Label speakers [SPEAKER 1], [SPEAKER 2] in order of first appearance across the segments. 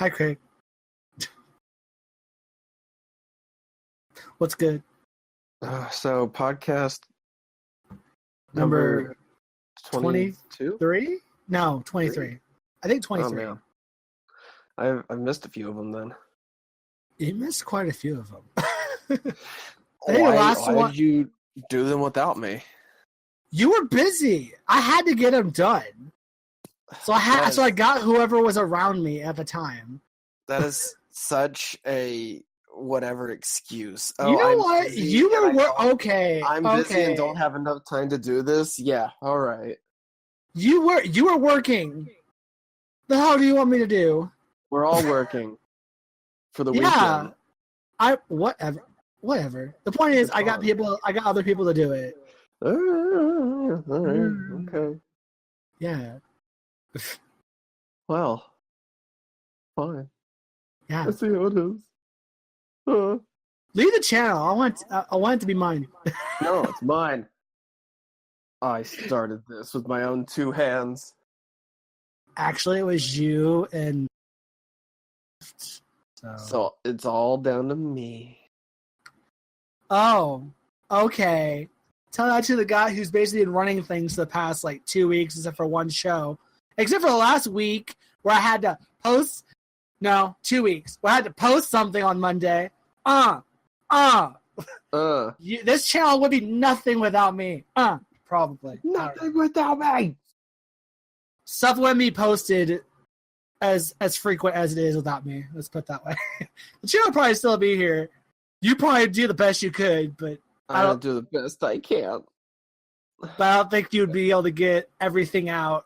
[SPEAKER 1] Hi, Craig. What's good?
[SPEAKER 2] So podcast
[SPEAKER 1] Number
[SPEAKER 2] 22?
[SPEAKER 1] 23? No, 23. I think 23.
[SPEAKER 2] Oh, man. I've missed a few of them then.
[SPEAKER 1] You missed quite a few of them. I think the last
[SPEAKER 2] why
[SPEAKER 1] one.
[SPEAKER 2] did you do them without me?
[SPEAKER 1] You were busy. I had to get them done. So I got whoever was around me at the time.
[SPEAKER 2] That is such a whatever excuse.
[SPEAKER 1] You know what? You were okay.
[SPEAKER 2] I'm busy and don't have enough time to do this. Yeah, all right.
[SPEAKER 1] You were working. The hell do you want me to do?
[SPEAKER 2] We're all working for the
[SPEAKER 1] Yeah.
[SPEAKER 2] weekend.
[SPEAKER 1] Whatever. The point is, I got other people to do it.
[SPEAKER 2] All right. Okay.
[SPEAKER 1] Yeah.
[SPEAKER 2] Well, fine.
[SPEAKER 1] Yeah.
[SPEAKER 2] Let's see how it is.
[SPEAKER 1] Leave the channel. I want it to be mine.
[SPEAKER 2] No, it's mine. I started this with my own two hands.
[SPEAKER 1] Actually, it was you and.
[SPEAKER 2] So it's all down to me.
[SPEAKER 1] Oh, okay. Tell that to the guy who's basically been running things the past 2 weeks, except for one show. Except for the last week where I had to post. No, 2 weeks. Where I had to post something on Monday. This channel would be nothing without me. Probably.
[SPEAKER 2] Nothing without me.
[SPEAKER 1] Stuff wouldn't be posted as frequent as it is without me. Let's put it that way. The channel would probably still be here. You probably do the best you could, but
[SPEAKER 2] I don't do the best I can.
[SPEAKER 1] But I don't think you'd be able to get everything out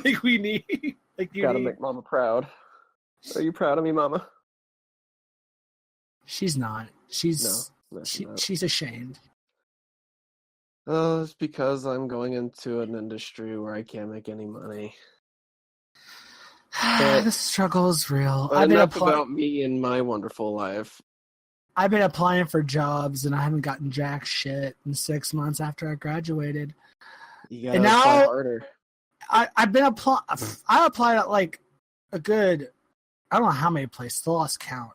[SPEAKER 1] like we need.
[SPEAKER 2] Gotta make Mama proud. Are you proud of me, Mama?
[SPEAKER 1] She's not. She's
[SPEAKER 2] not.
[SPEAKER 1] She's ashamed.
[SPEAKER 2] It's because I'm going into an industry where I can't make any money.
[SPEAKER 1] The struggle is real.
[SPEAKER 2] But enough about me and my wonderful life.
[SPEAKER 1] I've been applying for jobs and I haven't gotten jack shit in 6 months after I graduated.
[SPEAKER 2] You gotta apply harder.
[SPEAKER 1] I've been I applied at a good, I don't know how many places, I lost count,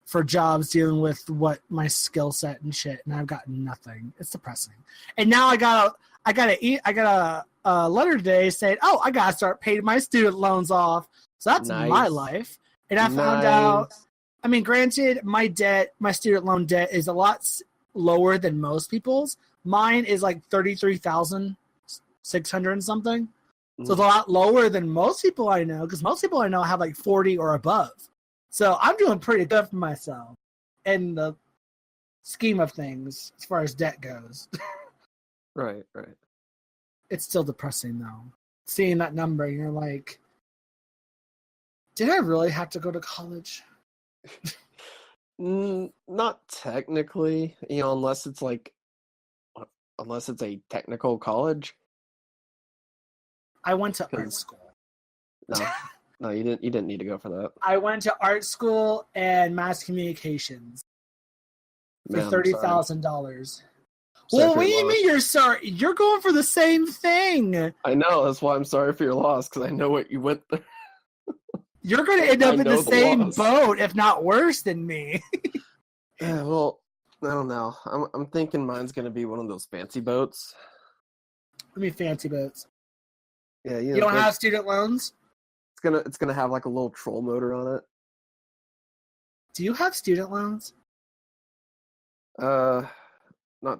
[SPEAKER 1] for jobs dealing with what my skill set and shit, and I've gotten nothing. It's depressing. And now I got a letter today saying, "Oh, I gotta start paying my student loans off." So that's my life. And I found out. I mean, granted, my student loan debt is a lot lower than most people's. Mine is $33,600 and something. So it's a lot lower than most people I know, because most people I know have 40 or above. So I'm doing pretty good for myself in the scheme of things as far as debt goes.
[SPEAKER 2] Right.
[SPEAKER 1] It's still depressing, though. Seeing that number, you're like, did I really have to go to college?
[SPEAKER 2] Not technically, unless it's a technical college.
[SPEAKER 1] I went to art school.
[SPEAKER 2] No, you didn't need to go for that.
[SPEAKER 1] I went to art school and mass communications for $30,000. Well, what do you mean you're sorry? You're going for the same thing.
[SPEAKER 2] I know. That's why I'm sorry for your loss, because I know what you went through.
[SPEAKER 1] You're going to end up in the same boat, if not worse than me.
[SPEAKER 2] Yeah, well, I don't know. I'm thinking mine's going to be one of those fancy boats.
[SPEAKER 1] What do you mean fancy boats?
[SPEAKER 2] Yeah,
[SPEAKER 1] you don't have student loans?
[SPEAKER 2] It's gonna have a little troll motor on it.
[SPEAKER 1] Do you have student loans?
[SPEAKER 2] Not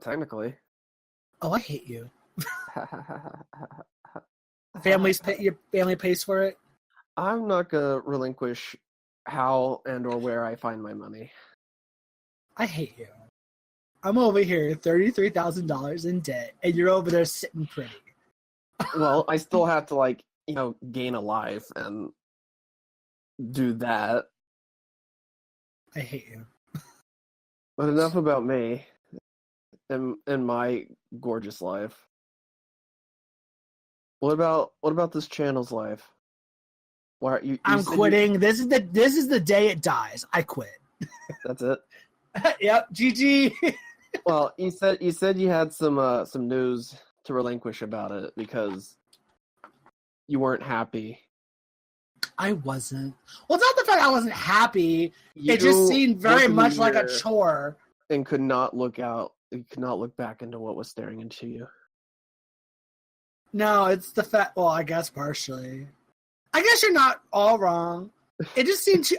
[SPEAKER 2] technically.
[SPEAKER 1] Oh, I hate you. Your family pays for it?
[SPEAKER 2] I'm not gonna relinquish how and or where I find my money.
[SPEAKER 1] I hate you. I'm over here, $33,000 in debt, and you're over there sitting pretty.
[SPEAKER 2] Well, I still have to gain a life and do that.
[SPEAKER 1] I hate you.
[SPEAKER 2] But enough about me and my gorgeous life. What about this channel's life? Why are you
[SPEAKER 1] I'm quitting. This is the day it dies. I quit.
[SPEAKER 2] That's it.
[SPEAKER 1] Yep. GG.
[SPEAKER 2] Well, you said you had some news to relinquish about it because you weren't happy.
[SPEAKER 1] I wasn't. Well, it's not the fact I wasn't happy.
[SPEAKER 2] You
[SPEAKER 1] It just seemed very
[SPEAKER 2] looked in the
[SPEAKER 1] much like a
[SPEAKER 2] mirror
[SPEAKER 1] chore.
[SPEAKER 2] and could not look out. You could not look back into what was staring into you.
[SPEAKER 1] No, it's the fact. Well, I guess partially. I guess you're not all wrong. It just seemed too.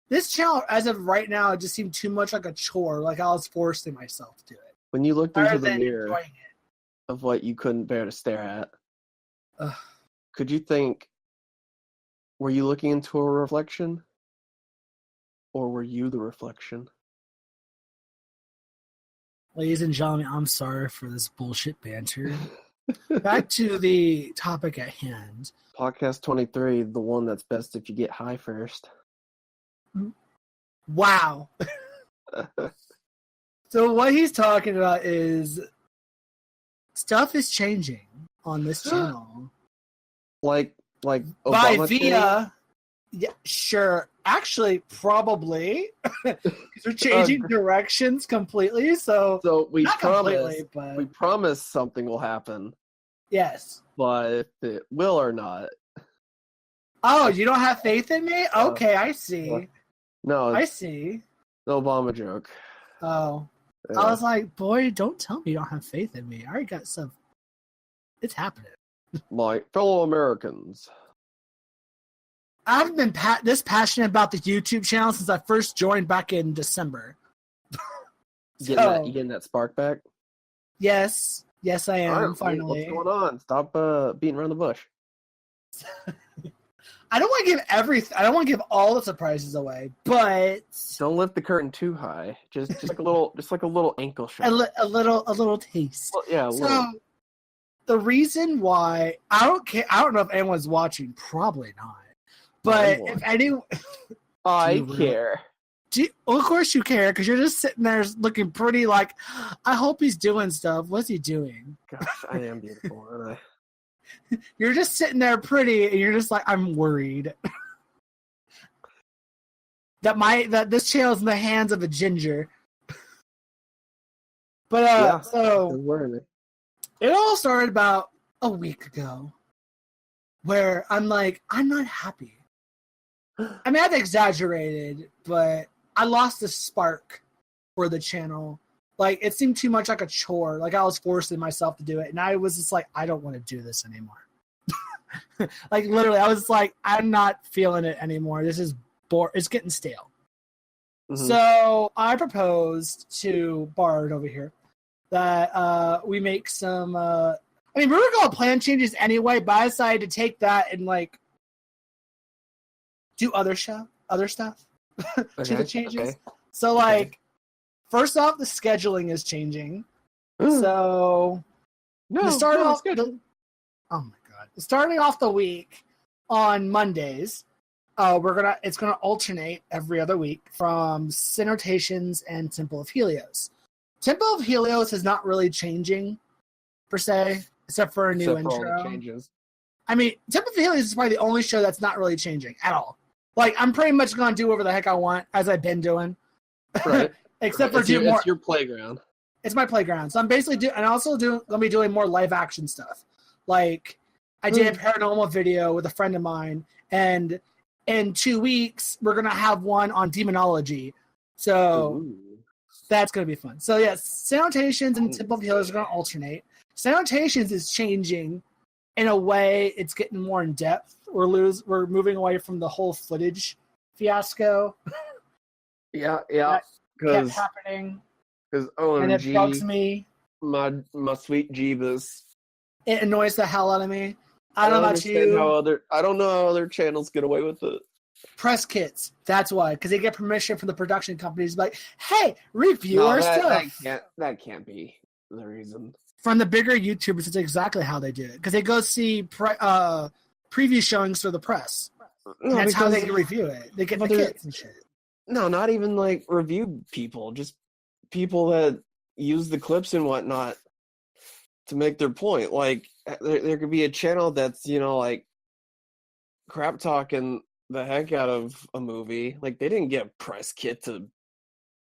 [SPEAKER 1] This channel, as of right now, it just seemed too much like a chore. Like I was forcing myself to do it.
[SPEAKER 2] When you looked into
[SPEAKER 1] Rather
[SPEAKER 2] the
[SPEAKER 1] than
[SPEAKER 2] mirror
[SPEAKER 1] enjoying it.
[SPEAKER 2] of what you couldn't bear to stare at,
[SPEAKER 1] Ugh.
[SPEAKER 2] could you think, were you looking into a reflection? Or were you the reflection?
[SPEAKER 1] Ladies and gentlemen, I'm sorry for this bullshit banter. Back to the topic at hand.
[SPEAKER 2] Podcast 23, the one that's best if you get high first.
[SPEAKER 1] Wow. So what he's talking about is stuff is changing on this channel.
[SPEAKER 2] like
[SPEAKER 1] By
[SPEAKER 2] Obama
[SPEAKER 1] via, yeah, sure. Actually, probably. Because we're changing directions completely. So
[SPEAKER 2] we
[SPEAKER 1] not completely, but
[SPEAKER 2] promise something will happen,
[SPEAKER 1] yes.
[SPEAKER 2] but if it will or not.
[SPEAKER 1] Oh, you don't have faith in me? Okay, I see.
[SPEAKER 2] No,
[SPEAKER 1] I
[SPEAKER 2] it's
[SPEAKER 1] see.
[SPEAKER 2] the Obama joke.
[SPEAKER 1] Oh.
[SPEAKER 2] Yeah.
[SPEAKER 1] I was like, boy, don't tell me you don't have faith in me. I already got stuff. It's happening.
[SPEAKER 2] My fellow Americans.
[SPEAKER 1] I haven't been this passionate about the YouTube channel since I first joined back in December.
[SPEAKER 2] You getting that spark back?
[SPEAKER 1] Yes. Yes, I am,
[SPEAKER 2] All right,
[SPEAKER 1] finally.
[SPEAKER 2] what's going on? Stop beating around the bush.
[SPEAKER 1] I don't want to give I don't want to give all the surprises away, but
[SPEAKER 2] Don't lift the curtain too high. Just like a little ankle shot.
[SPEAKER 1] a little taste.
[SPEAKER 2] Well, yeah, a little.
[SPEAKER 1] So the reason why I don't know if anyone's watching, probably not. But if anyone,
[SPEAKER 2] I care.
[SPEAKER 1] Well, of course you care, because you're just sitting there looking pretty. Like, I hope he's doing stuff. What's he doing?
[SPEAKER 2] Gosh, I am beautiful, aren't I?
[SPEAKER 1] You're just sitting there pretty, and you're just like, I'm worried that this channel's in the hands of a ginger. But
[SPEAKER 2] Yeah,
[SPEAKER 1] so
[SPEAKER 2] don't worry me.
[SPEAKER 1] it all started about a week ago, where I'm like, I'm not happy. I mean, I've exaggerated, but I lost the spark for the channel. Like, it seemed too much like a chore. Like, I was forcing myself to do it. And I was just like, I don't want to do this anymore. Like, literally, I was just like, I'm not feeling it anymore. This is it's getting stale.
[SPEAKER 2] Mm-hmm.
[SPEAKER 1] So I proposed to Bard over here that we make some... I mean, we were going to plan changes anyway, but I decided to take that and, like, do other stuff to the changes. Okay. So, like, first off, the scheduling is changing. So, starting off the week on Mondays, it's gonna alternate every other week from Synotations and Temple of Helios. Temple of Helios is not really changing per se, except for a new intro.
[SPEAKER 2] For all the changes.
[SPEAKER 1] I mean, Temple of Helios is probably the only show that's not really changing at all. Like, I'm pretty much going to do whatever the heck I want, as I've been doing.
[SPEAKER 2] Right.
[SPEAKER 1] Except for do more.
[SPEAKER 2] It's your playground.
[SPEAKER 1] It's my playground. So I'm basically going to be doing more live action stuff. Like, I did a paranormal video with a friend of mine, and in 2 weeks, we're going to have one on demonology. So that's going to be fun. So, yes, Sanotations and Temple of Healers are going to alternate. Sanotations is changing in a way. It's getting more in depth. We're moving away from the whole footage fiasco.
[SPEAKER 2] Yeah.
[SPEAKER 1] That kept happening.
[SPEAKER 2] Because OMG,
[SPEAKER 1] and it bugs me.
[SPEAKER 2] My sweet Jeebus.
[SPEAKER 1] It annoys the hell out of me. I don't know about you.
[SPEAKER 2] I don't know how other channels get away with it.
[SPEAKER 1] Press kits. That's why. Because they get permission from the production companies. Like, hey, review our stuff.
[SPEAKER 2] That can't be the reason. From
[SPEAKER 1] the bigger YouTubers, it's exactly how they do it. Because they go see preview showings for the press. No, that's how they can review it. They get the kits and shit.
[SPEAKER 2] No, not even like review people. Just people that use the clips and whatnot to make their point. Like, there could be a channel that's, like, crap talking the heck out of a movie. Like, they didn't get a press kit to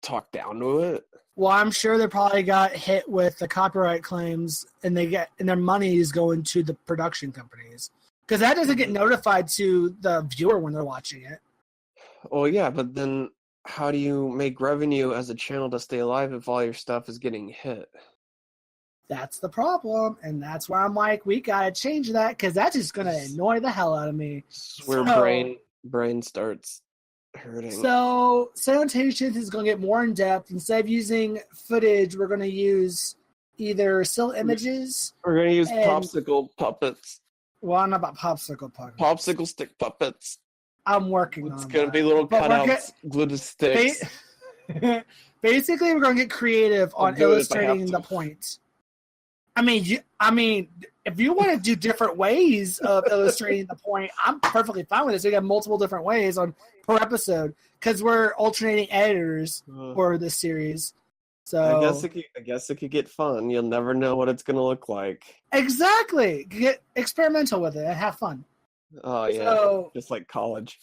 [SPEAKER 2] talk down to it.
[SPEAKER 1] Well, I'm sure they probably got hit with the copyright claims, and their money is going to the production companies. Because that doesn't get notified to the viewer when they're watching it.
[SPEAKER 2] Well, yeah, but then how do you make revenue as a channel to stay alive if all your stuff is getting hit?
[SPEAKER 1] That's the problem, and that's why I'm like, we gotta change that, because that's just gonna annoy the hell out of me.
[SPEAKER 2] Where brain starts hurting.
[SPEAKER 1] So Salutations is gonna get more in depth. Instead of using footage, we're gonna use either still images.
[SPEAKER 2] We're gonna use popsicle puppets.
[SPEAKER 1] Well, I'm not about popsicle puppets.
[SPEAKER 2] Popsicle stick puppets.
[SPEAKER 1] I'm working on
[SPEAKER 2] It's
[SPEAKER 1] that.
[SPEAKER 2] gonna be little cutouts glued to sticks.
[SPEAKER 1] Basically, we're gonna get creative on illustrating the point. I mean, if you want to do different ways of illustrating the point, I'm perfectly fine with this. We got multiple different ways per episode because we're alternating editors for this series. So
[SPEAKER 2] I guess it could get fun. You'll never know what it's gonna look like.
[SPEAKER 1] Exactly. Get experimental with it and have fun.
[SPEAKER 2] Oh yeah, just like college.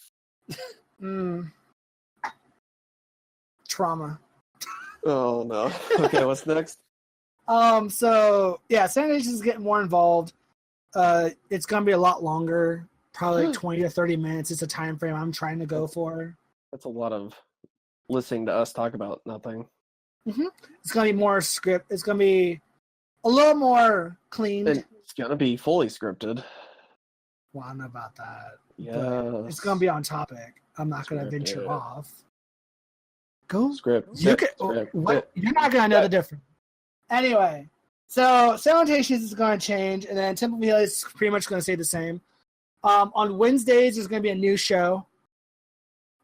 [SPEAKER 1] Trauma.
[SPEAKER 2] Oh no. Okay, what's next?
[SPEAKER 1] So yeah, Salutations is getting more involved. It's gonna be a lot longer, probably like 20 to 30 minutes. It's a time frame I'm trying to go for.
[SPEAKER 2] That's a lot of listening to us talk about nothing.
[SPEAKER 1] Mm-hmm. It's gonna be more script. It's gonna be a little more clean.
[SPEAKER 2] It's gonna be fully scripted.
[SPEAKER 1] Well, I don't know about that.
[SPEAKER 2] Yeah,
[SPEAKER 1] it's gonna be on topic. I'm not gonna venture off. Go
[SPEAKER 2] script.
[SPEAKER 1] You can. What? You're not gonna know the difference. Anyway, so Salutations is going to change, and then Temple Media is pretty much going to stay the same. On Wednesdays, there's going to be a new show,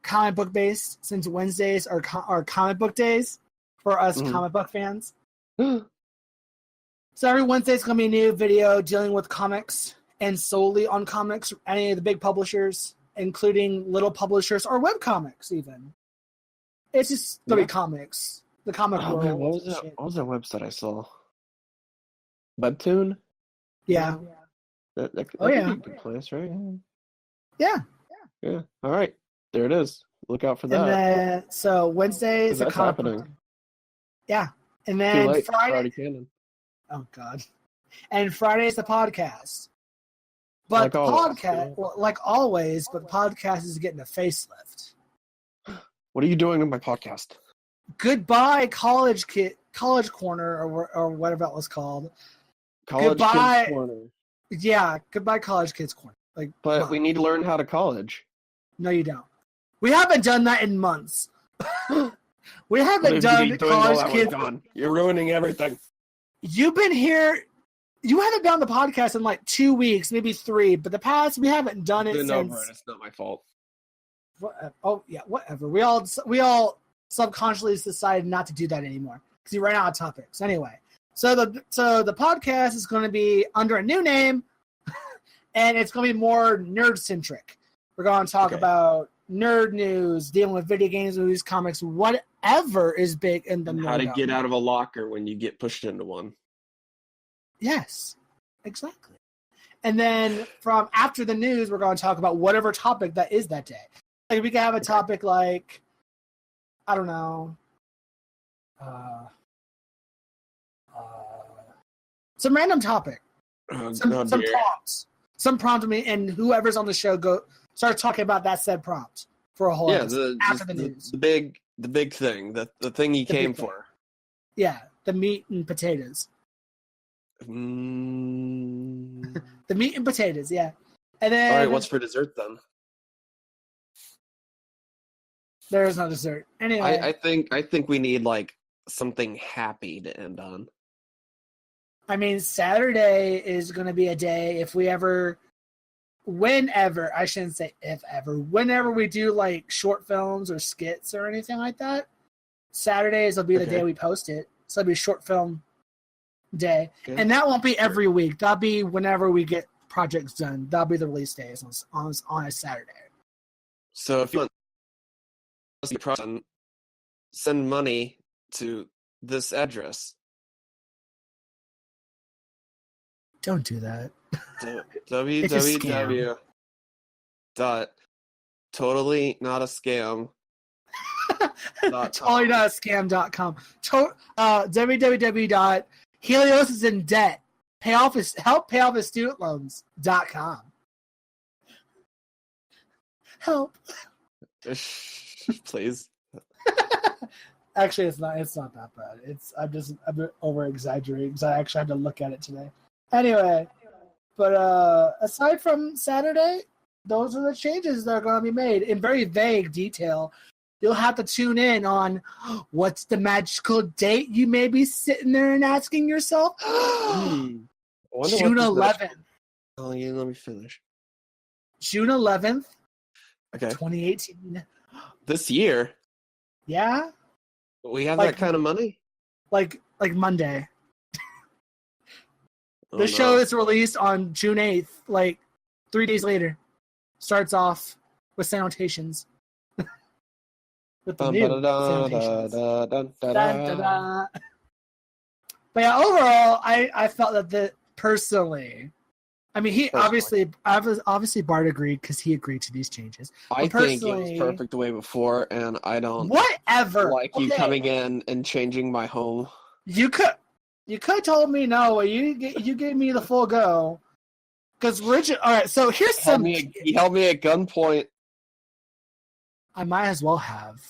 [SPEAKER 1] comic book based, since Wednesdays are comic book days for us comic book fans. So every Wednesday is going to be a new video dealing with comics and solely on comics, any of the big publishers, including little publishers or web comics even. It's just going to be comics. The comic world.
[SPEAKER 2] Man, what was that website I saw? Webtoon?
[SPEAKER 1] Yeah.
[SPEAKER 2] That could be a good place, right?
[SPEAKER 1] Yeah.
[SPEAKER 2] Yeah. All right. There it is. Look out for that.
[SPEAKER 1] And then, so Wednesday is a comic book. Yeah. And then Friday. Oh, God. And Friday is the podcast. But like always, but the podcast is getting a facelift.
[SPEAKER 2] What are you doing with my podcast?
[SPEAKER 1] Goodbye, College Corner, or whatever it was called.
[SPEAKER 2] Kids Corner.
[SPEAKER 1] Yeah, goodbye, College Kids Corner.
[SPEAKER 2] But we need to learn how to college.
[SPEAKER 1] No, you don't. We haven't done that in months. We haven't done College Kids.
[SPEAKER 2] You're ruining everything.
[SPEAKER 1] You've been here. You haven't been on the podcast in like 2 weeks, maybe 3. But the past, we haven't done it since.
[SPEAKER 2] Over it. It's not my fault.
[SPEAKER 1] Oh yeah, whatever. We all subconsciously decided not to do that anymore because we ran out of topics. Anyway, so the podcast is going to be under a new name, and it's going to be more nerd centric. We're going to talk about nerd news, dealing with video games, movies, comics, whatever is big in the nerd.
[SPEAKER 2] How to get out of a locker when you get pushed into one.
[SPEAKER 1] Yes, exactly. And then from after the news, we're going to talk about whatever topic that is that day. Like we can have a topic like, I don't know, some random topic, some prompts, some prompt me, and whoever's on the show start talking about that said prompt for a whole episode after the news.
[SPEAKER 2] The big thing, the thing he came for.
[SPEAKER 1] Yeah, the meat and potatoes. The meat and potatoes, yeah. And then,
[SPEAKER 2] all right, what's for dessert then?
[SPEAKER 1] There is no dessert. Anyway,
[SPEAKER 2] I think we need like something happy to end on.
[SPEAKER 1] I mean, Saturday is going to be a day whenever we do like short films or skits or anything like that. Saturdays will be the day we post it. So it'll be a short film day. Okay. And that won't be every week. That'll be whenever we get projects done. That'll be the release days on a Saturday.
[SPEAKER 2] So if you want send money to this address.
[SPEAKER 1] Don't do that.
[SPEAKER 2] www. Totally not a scam.
[SPEAKER 1] Totally not a scam.com. www.helios is in debt. Help pay off his student loans.com. Help.
[SPEAKER 2] Please.
[SPEAKER 1] Actually, it's not. It's not that bad. I'm over exaggerating because I actually had to look at it today. Anyway, but aside from Saturday, those are the changes that are going to be made in very vague detail. You'll have to tune in on what's the magical date you may be sitting there and asking yourself. June 11th.
[SPEAKER 2] Oh, yeah, let me finish.
[SPEAKER 1] June 11th,
[SPEAKER 2] Okay.
[SPEAKER 1] 2018.
[SPEAKER 2] This year?
[SPEAKER 1] Yeah?
[SPEAKER 2] We have that kind of money?
[SPEAKER 1] Like Monday.
[SPEAKER 2] Oh,
[SPEAKER 1] The show is released on June 8th, like 3 days later. Starts off with salutations. With the new salutations. But yeah, overall, I felt that personally, I mean, obviously Bart agreed because he agreed to these changes.
[SPEAKER 2] I think it was perfect the way before, and I don't like you coming in and changing my home.
[SPEAKER 1] You could told me no. You gave me the full go. Because Richard, all right. So here's
[SPEAKER 2] He held me at gunpoint.
[SPEAKER 1] I might as well have.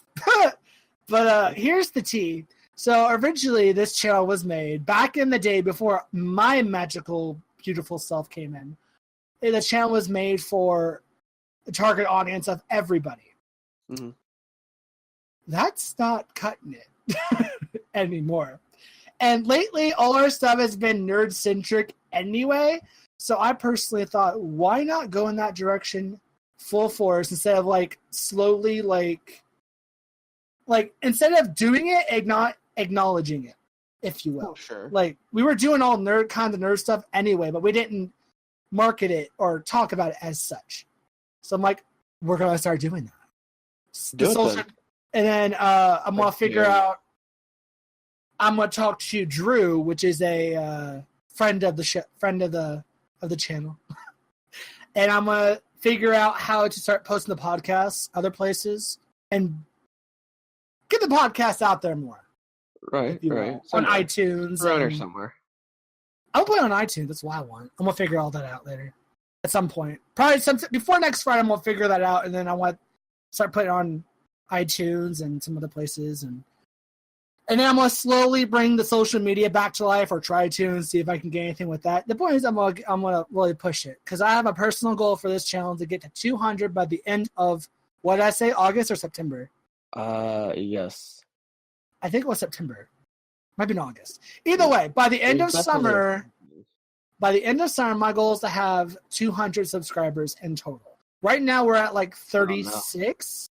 [SPEAKER 1] But here's the tea. So originally, this channel was made back in the day before my magical, beautiful self came in. The channel was made for the target audience of everybody.
[SPEAKER 2] Mm-hmm.
[SPEAKER 1] That's not cutting it anymore. And lately, all our stuff has been nerd-centric anyway. So I personally thought, why not go in that direction full force instead of slowly instead of doing it, not acknowledging it, if you will.
[SPEAKER 2] Oh, sure.
[SPEAKER 1] We were doing all nerd stuff anyway, but we didn't market it or talk about it as such. So I'm like, we're gonna start doing that. And then I'm gonna figure out. I'm gonna talk to Drew, which is a friend of the channel, and I'm gonna figure out how to start posting the podcast other places and get the podcast out there more.
[SPEAKER 2] Right.
[SPEAKER 1] On iTunes.
[SPEAKER 2] Around here somewhere.
[SPEAKER 1] I'll put it on iTunes. That's what I want. I'm gonna figure all that out later, at some point. Probably before next Friday. I'm gonna figure that out, and then I want to start putting it on iTunes and some other places, and then I'm gonna slowly bring the social media back to life, or try to, and see if I can get anything with that. The point is, I'm gonna really push it because I have a personal goal for this channel to get to 200 by the end of, what did I say, August or September?
[SPEAKER 2] Yes.
[SPEAKER 1] I think it was September. Might be in August. Either way, by the end of summer, my goal is to have 200 subscribers in total. Right now, we're at 36.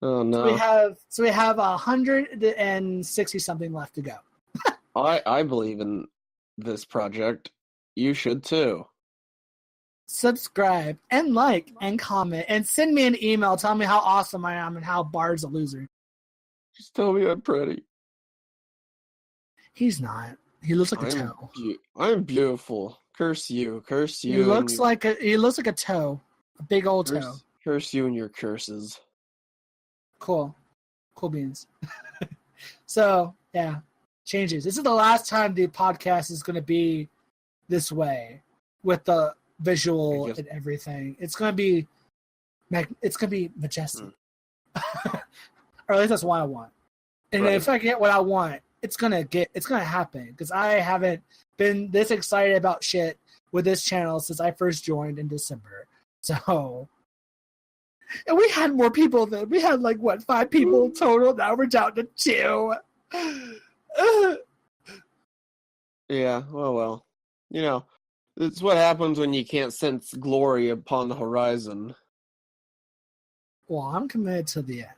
[SPEAKER 2] Oh no!
[SPEAKER 1] So we have 160 something left to go.
[SPEAKER 2] I believe in this project. You should too.
[SPEAKER 1] Subscribe and like and comment and send me an email. Tell me how awesome I am and how Bard's a loser.
[SPEAKER 2] Just tell me I'm pretty.
[SPEAKER 1] He's not. He looks like a toe.
[SPEAKER 2] I'm beautiful. Curse you. Curse you.
[SPEAKER 1] He looks like a toe. A big old toe.
[SPEAKER 2] Curse you and your curses.
[SPEAKER 1] Cool beans. So yeah, changes. This is the last time the podcast is going to be this way with the visual and everything. It's going to be majestic. Or at least that's what I want. And if I get what I want, it's gonna happen because I haven't been this excited about shit with this channel since I first joined in December. So, and we had more people than we had 5 people total. Now we're down to 2.
[SPEAKER 2] Yeah, well, it's what happens when you can't sense glory upon the horizon.
[SPEAKER 1] Well, I'm committed to the end.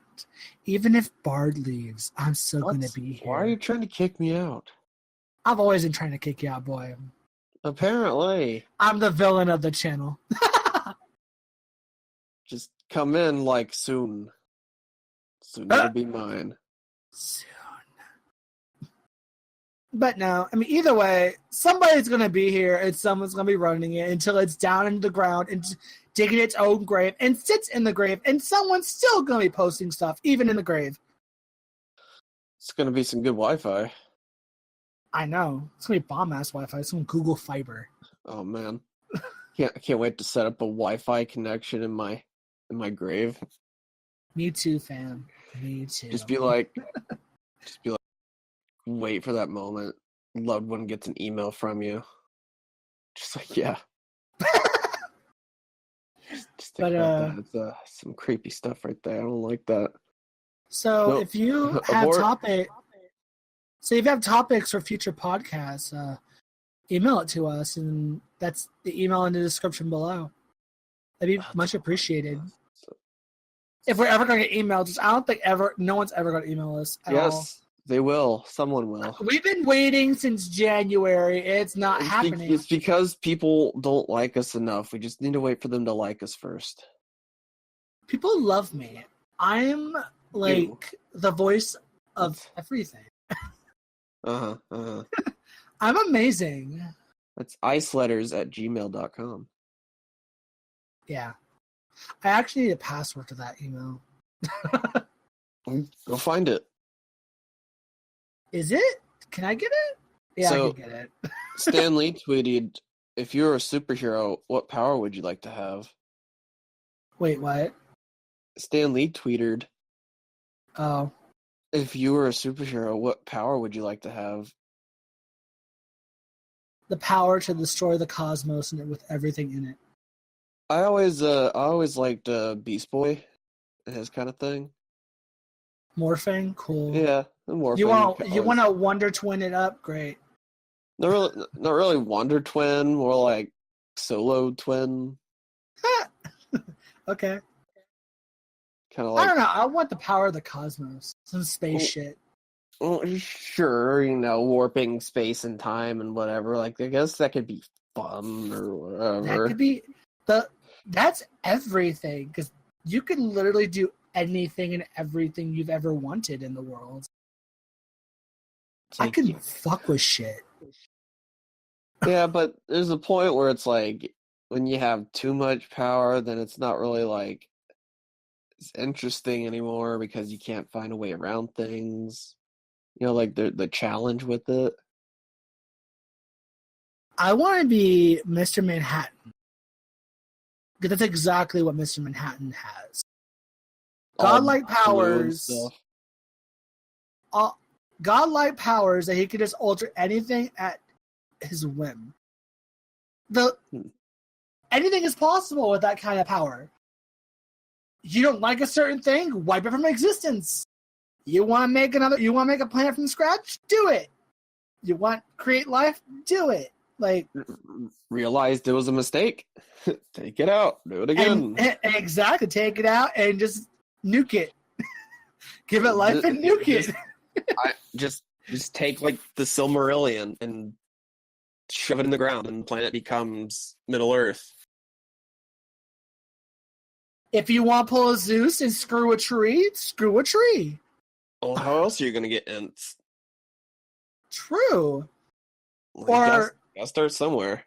[SPEAKER 1] Even if Bard leaves, I'm still going to be here.
[SPEAKER 2] Why are you trying to kick me out?
[SPEAKER 1] I've always been trying to kick you out, boy.
[SPEAKER 2] Apparently.
[SPEAKER 1] I'm the villain of the channel.
[SPEAKER 2] Just come in soon. Soon it'll be mine.
[SPEAKER 1] Soon. But no, I mean, either way, somebody's going to be here and someone's going to be running it until it's down into the ground and digging its own grave and sits in the grave, and someone's still going to be posting stuff, even in the grave.
[SPEAKER 2] It's going to be some good Wi-Fi.
[SPEAKER 1] I know. It's going to be bomb-ass Wi-Fi. Some Google Fiber.
[SPEAKER 2] Oh, man. Can't wait to set up a Wi-Fi connection in my in my grave.
[SPEAKER 1] Me too, fam. Me too.
[SPEAKER 2] Just be like, wait for that moment. Loved one gets an email from you. Just like, yeah. Just think about that. It's some creepy stuff right there. I don't like that.
[SPEAKER 1] So
[SPEAKER 2] Nope.
[SPEAKER 1] if you have topics for future podcasts, email it to us, and that's the email in the description below. That'd be much appreciated. If we're ever going to get emails, I don't think no one's ever going to email us at all.
[SPEAKER 2] Yes, they will. Someone will.
[SPEAKER 1] We've been waiting since January. It's not happening.
[SPEAKER 2] It's because people don't like us enough. We just need to wait for them to like us first.
[SPEAKER 1] People love me. I'm like the voice of everything. I'm amazing.
[SPEAKER 2] That's iceletters@gmail.com.
[SPEAKER 1] Yeah. I actually need a password to that email.
[SPEAKER 2] Go find it.
[SPEAKER 1] Is it? Can I get it? Yeah, I can get it.
[SPEAKER 2] Stan Lee tweeted, if you were a superhero, what power would you like to have?
[SPEAKER 1] Wait, what?
[SPEAKER 2] Stan Lee tweeted,
[SPEAKER 1] oh,
[SPEAKER 2] if you were a superhero, what power would you like to have?
[SPEAKER 1] The power to destroy the cosmos and with everything in it.
[SPEAKER 2] I always liked Beast Boy and his kind of thing.
[SPEAKER 1] Morphing, cool.
[SPEAKER 2] Yeah, the morphing.
[SPEAKER 1] You want to Wonder Twin it up? Great.
[SPEAKER 2] Not really Wonder Twin, more like Solo Twin.
[SPEAKER 1] Okay.
[SPEAKER 2] Kind of like,
[SPEAKER 1] I don't know. I want the power of the cosmos. Some space shit.
[SPEAKER 2] Well, sure, warping space and time and whatever. Like, I guess that could be fun or whatever.
[SPEAKER 1] That could be that's everything, because you can literally do anything and everything you've ever wanted in the world. I can fuck with shit.
[SPEAKER 2] Yeah, but there's a point where it's like, when you have too much power, then it's not really like it's interesting anymore because you can't find a way around things. Like the challenge with it.
[SPEAKER 1] I want to be Mr. Manhattan. Because that's exactly what Mr. Manhattan has. Godlike powers. Godlike powers that he could just alter anything at his whim. Anything is possible with that kind of power. You don't like a certain thing, wipe it from existence. You want to make a planet from scratch? Do it. You want to create life? Do it. Like,
[SPEAKER 2] realized it was a mistake. Take it out. Do it again.
[SPEAKER 1] Exactly. Take it out and just nuke it. Give it life and nuke it.
[SPEAKER 2] Just take like the Silmarillion and shove it in the ground, and the planet becomes Middle Earth.
[SPEAKER 1] If you want to pull a Zeus and screw a tree, screw a tree.
[SPEAKER 2] Well, how else are you going to get ints?
[SPEAKER 1] True.
[SPEAKER 2] Well, you gotta start somewhere.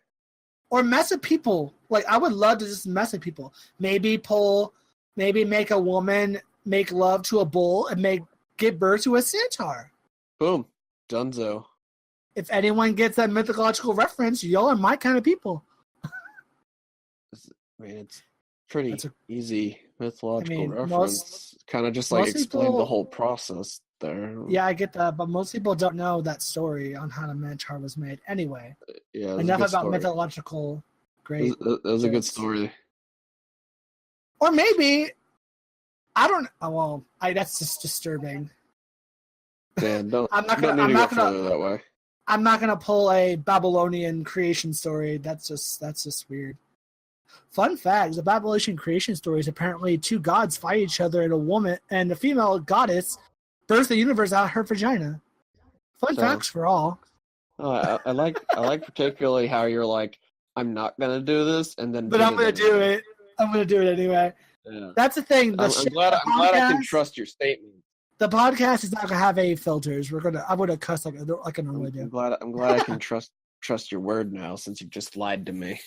[SPEAKER 1] Or mess with people. Like, I would love to just mess with people. Maybe make a woman make love to a bull and give birth to a centaur.
[SPEAKER 2] Boom. Dunzo.
[SPEAKER 1] If anyone gets that mythological reference, y'all are my kind of people.
[SPEAKER 2] I mean, it's pretty easy mythological reference. Kind of just like explain the whole process there.
[SPEAKER 1] Yeah, I get that, but most people don't know that story on how the Minotaur was made. Anyway,
[SPEAKER 2] yeah,
[SPEAKER 1] enough about mythological. Great.
[SPEAKER 2] It was a good story.
[SPEAKER 1] Or maybe I don't. Oh, well, that's just disturbing.
[SPEAKER 2] Yeah,
[SPEAKER 1] I'm not gonna pull a Babylonian creation story. That's just weird. Fun fact: the Babylonian creation story is apparently two gods fight each other, and a woman and a female goddess births the universe out of her vagina. Fun facts for all.
[SPEAKER 2] I like particularly how you're like, I'm not gonna do this, and then.
[SPEAKER 1] But I'm gonna do it. I'm gonna do it anyway.
[SPEAKER 2] Yeah.
[SPEAKER 1] That's the thing.
[SPEAKER 2] I'm glad I can trust your statement.
[SPEAKER 1] The podcast is not gonna have any filters. I'm gonna cuss like I normally do.
[SPEAKER 2] I'm glad I can trust your word now, since you just lied to me.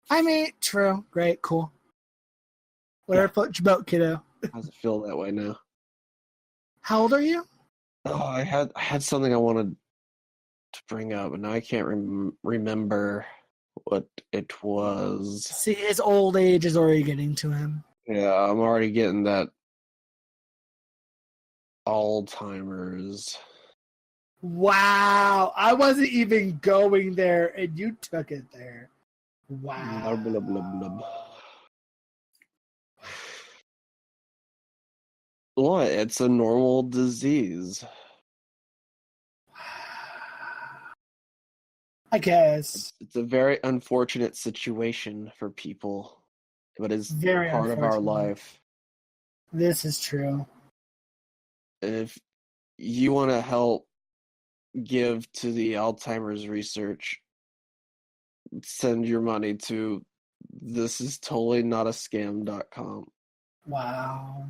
[SPEAKER 1] I mean, true. Great, cool. Whatever floats your boat, kiddo.
[SPEAKER 2] How's it feel that way now?
[SPEAKER 1] How old are you?
[SPEAKER 2] Oh, I had something I wanted to bring up, and now I can't remember what it was.
[SPEAKER 1] See, his old age is already getting to him.
[SPEAKER 2] Yeah, I'm already getting that Alzheimer's.
[SPEAKER 1] Wow. I wasn't even going there, and you took it there. Wow.
[SPEAKER 2] Blah, blah, blah, blah. What? It's a normal disease.
[SPEAKER 1] I guess.
[SPEAKER 2] It's a very unfortunate situation for people, but it's
[SPEAKER 1] Very
[SPEAKER 2] part of our
[SPEAKER 1] unfortunate.
[SPEAKER 2] life.
[SPEAKER 1] This is true.
[SPEAKER 2] And if you want to help give to the Alzheimer's research, send your money to thisistotallynnotascam.com.
[SPEAKER 1] Wow.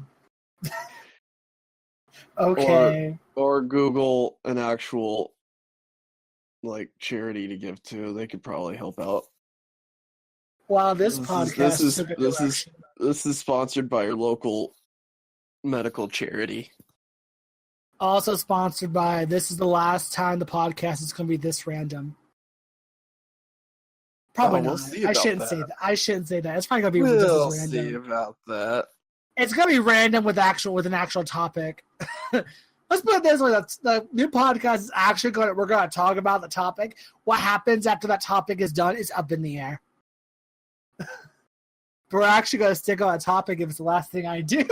[SPEAKER 1] Okay.
[SPEAKER 2] Or Google an actual charity to give to. They could probably help out.
[SPEAKER 1] Wow, this podcast took a direction.
[SPEAKER 2] This is sponsored by your local medical charity.
[SPEAKER 1] Also sponsored by, this is the last time the podcast is going to be this random. Probably
[SPEAKER 2] we'll
[SPEAKER 1] not.
[SPEAKER 2] see
[SPEAKER 1] I
[SPEAKER 2] about
[SPEAKER 1] shouldn't
[SPEAKER 2] that.
[SPEAKER 1] say that. I shouldn't say that. It's probably going to be
[SPEAKER 2] We'll
[SPEAKER 1] just as
[SPEAKER 2] see
[SPEAKER 1] random.
[SPEAKER 2] about that.
[SPEAKER 1] It's going to be random with an actual topic. Let's put it this way: the new podcast is actually we're going to talk about the topic. What happens after that topic is done is up in the air. But we're actually going to stick on a topic if it's the last thing I do.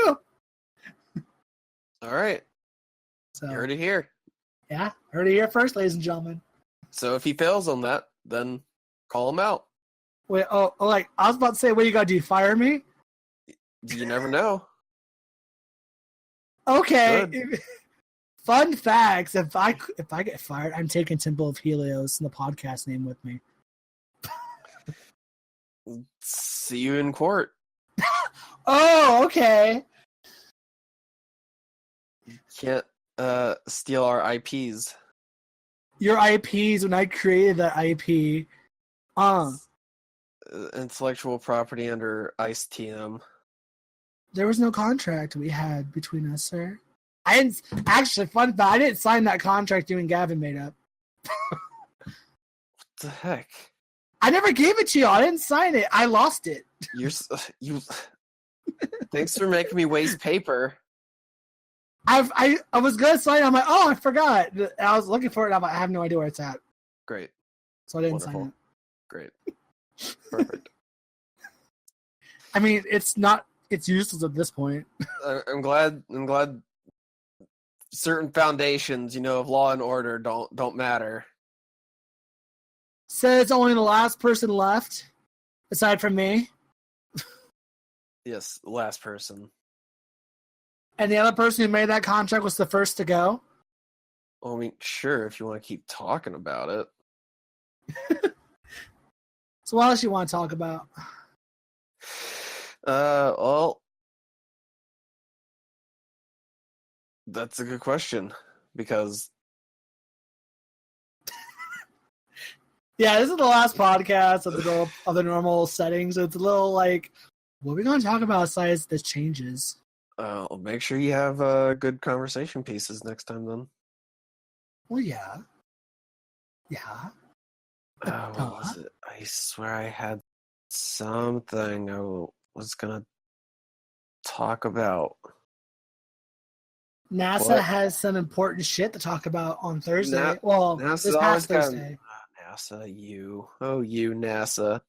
[SPEAKER 2] All right.
[SPEAKER 1] So,
[SPEAKER 2] You heard it here.
[SPEAKER 1] Yeah, heard it here first, ladies and gentlemen.
[SPEAKER 2] So if he fails on that, then call him out.
[SPEAKER 1] Wait, I was about to say, what are you going to do? Fire me?
[SPEAKER 2] You never know.
[SPEAKER 1] Okay. Fun facts: if I get fired, I'm taking Temple of Helios and the podcast name with me.
[SPEAKER 2] See you in court.
[SPEAKER 1] Oh, okay.
[SPEAKER 2] Can't steal our IPs.
[SPEAKER 1] Your IPs when I created that IP.
[SPEAKER 2] Intellectual property under ICE TM.
[SPEAKER 1] There was no contract we had between us, sir. I didn't actually. Fun fact: I didn't sign that contract you and Gavin made up.
[SPEAKER 2] What the heck?
[SPEAKER 1] I never gave it to you. I didn't sign it. I lost it.
[SPEAKER 2] You. Thanks for making me waste paper.
[SPEAKER 1] I was gonna sign it. I'm like, oh, I forgot. And I was looking for it. And I'm like, I have no idea where it's at.
[SPEAKER 2] Great.
[SPEAKER 1] So I didn't
[SPEAKER 2] Wonderful.
[SPEAKER 1] sign it.
[SPEAKER 2] Great. Perfect.
[SPEAKER 1] I mean, it's not. It's useless at this point.
[SPEAKER 2] I'm glad certain foundations, of law and order don't matter.
[SPEAKER 1] Says only the last person left, aside from me.
[SPEAKER 2] Yes, the last person.
[SPEAKER 1] And the other person who made that contract was the first to go.
[SPEAKER 2] Well, I mean, sure, if you want to keep talking about it.
[SPEAKER 1] So what else you want to talk about?
[SPEAKER 2] Well, that's a good question because
[SPEAKER 1] Yeah, this is the last podcast of the normal setting, so it's a little like, what are we going to talk about besides this changes?
[SPEAKER 2] make sure you have good conversation pieces next time then.
[SPEAKER 1] Well, yeah.
[SPEAKER 2] What was it? I swear I had something I was gonna talk about.
[SPEAKER 1] NASA
[SPEAKER 2] What?
[SPEAKER 1] has some important shit to talk about on Thursday.
[SPEAKER 2] NASA's
[SPEAKER 1] This
[SPEAKER 2] always
[SPEAKER 1] past Thursday.
[SPEAKER 2] NASA, you NASA.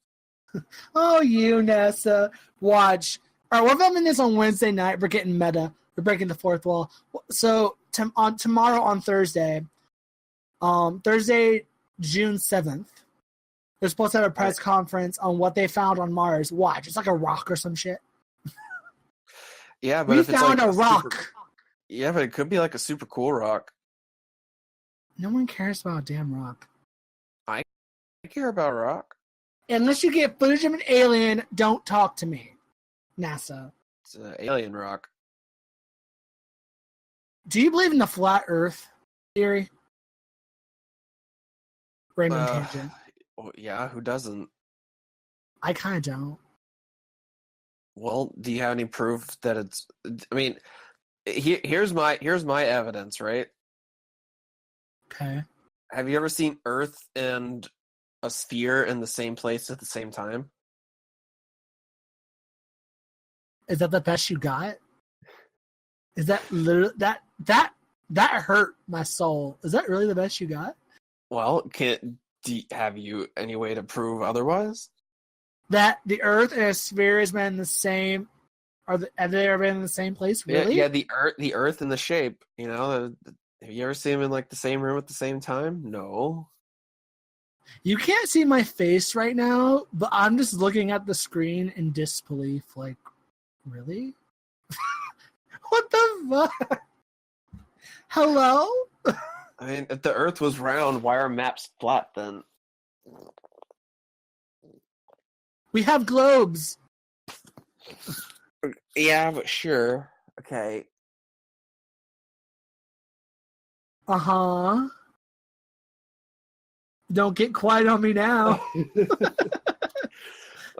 [SPEAKER 1] Oh, you NASA. Watch. All right, we're filming this on Wednesday night. We're getting meta. We're breaking the fourth wall. So tomorrow on Thursday, Thursday, June 7th, they're supposed to have a press conference on what they found on Mars. Watch. It's like a rock or some shit.
[SPEAKER 2] Yeah, but
[SPEAKER 1] We
[SPEAKER 2] if it's
[SPEAKER 1] found
[SPEAKER 2] like
[SPEAKER 1] a rock.
[SPEAKER 2] Yeah, but it could be like a super cool rock.
[SPEAKER 1] No one cares about a damn rock.
[SPEAKER 2] I care about a rock.
[SPEAKER 1] Unless you get footage of an alien, don't talk to me. NASA.
[SPEAKER 2] It's an alien rock.
[SPEAKER 1] Do you believe in the flat Earth theory? Random tangent.
[SPEAKER 2] Well, yeah, who doesn't?
[SPEAKER 1] I kind of don't.
[SPEAKER 2] Well, do you have any proof that it's? I mean, here's my evidence, right?
[SPEAKER 1] Okay.
[SPEAKER 2] Have you ever seen Earth and a sphere in the same place at the same time?
[SPEAKER 1] Is that the best you got? Is that literally that hurt my soul? Is that really the best you got?
[SPEAKER 2] Well, have you any way to prove otherwise?
[SPEAKER 1] That the Earth and a sphere has been the same. Have they ever been in the same place? Really?
[SPEAKER 2] Yeah, the Earth and the shape. You know, have you ever seen them in like the same room at the same time? No.
[SPEAKER 1] You can't see my face right now, but I'm just looking at the screen in disbelief. Like, really? What the fuck? Hello?
[SPEAKER 2] I mean, if the Earth was round, why are maps flat then?
[SPEAKER 1] We have globes.
[SPEAKER 2] Yeah, but sure. Okay.
[SPEAKER 1] Uh-huh. Don't get quiet on me now.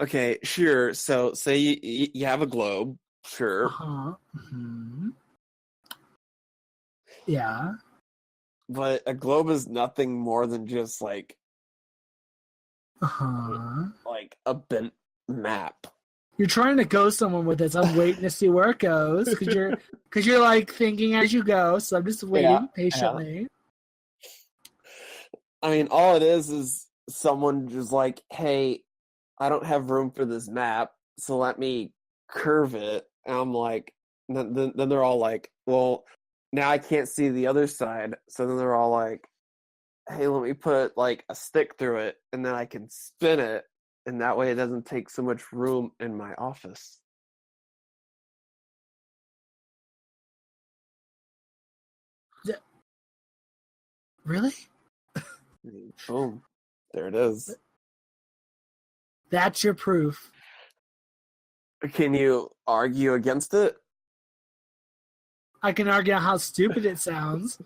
[SPEAKER 2] Okay, sure. So, say you have a globe. Sure.
[SPEAKER 1] Uh-huh. Mm-hmm. Yeah.
[SPEAKER 2] But a globe is nothing more than just like a bent map.
[SPEAKER 1] You're trying to go someone with this. I'm waiting to see where it goes because you're like thinking as you go. So I'm just waiting patiently.
[SPEAKER 2] Yeah. I mean, all it is someone just like, hey, I don't have room for this map, so let me curve it. And I'm like, then they're all like, well, now I can't see the other side. So then they're all like, hey, let me put like a stick through it, and then I can spin it, and that way it doesn't take so much room in my office.
[SPEAKER 1] Really?
[SPEAKER 2] Boom. There it is.
[SPEAKER 1] That's your proof.
[SPEAKER 2] Can you argue against it?
[SPEAKER 1] I can argue how stupid it sounds.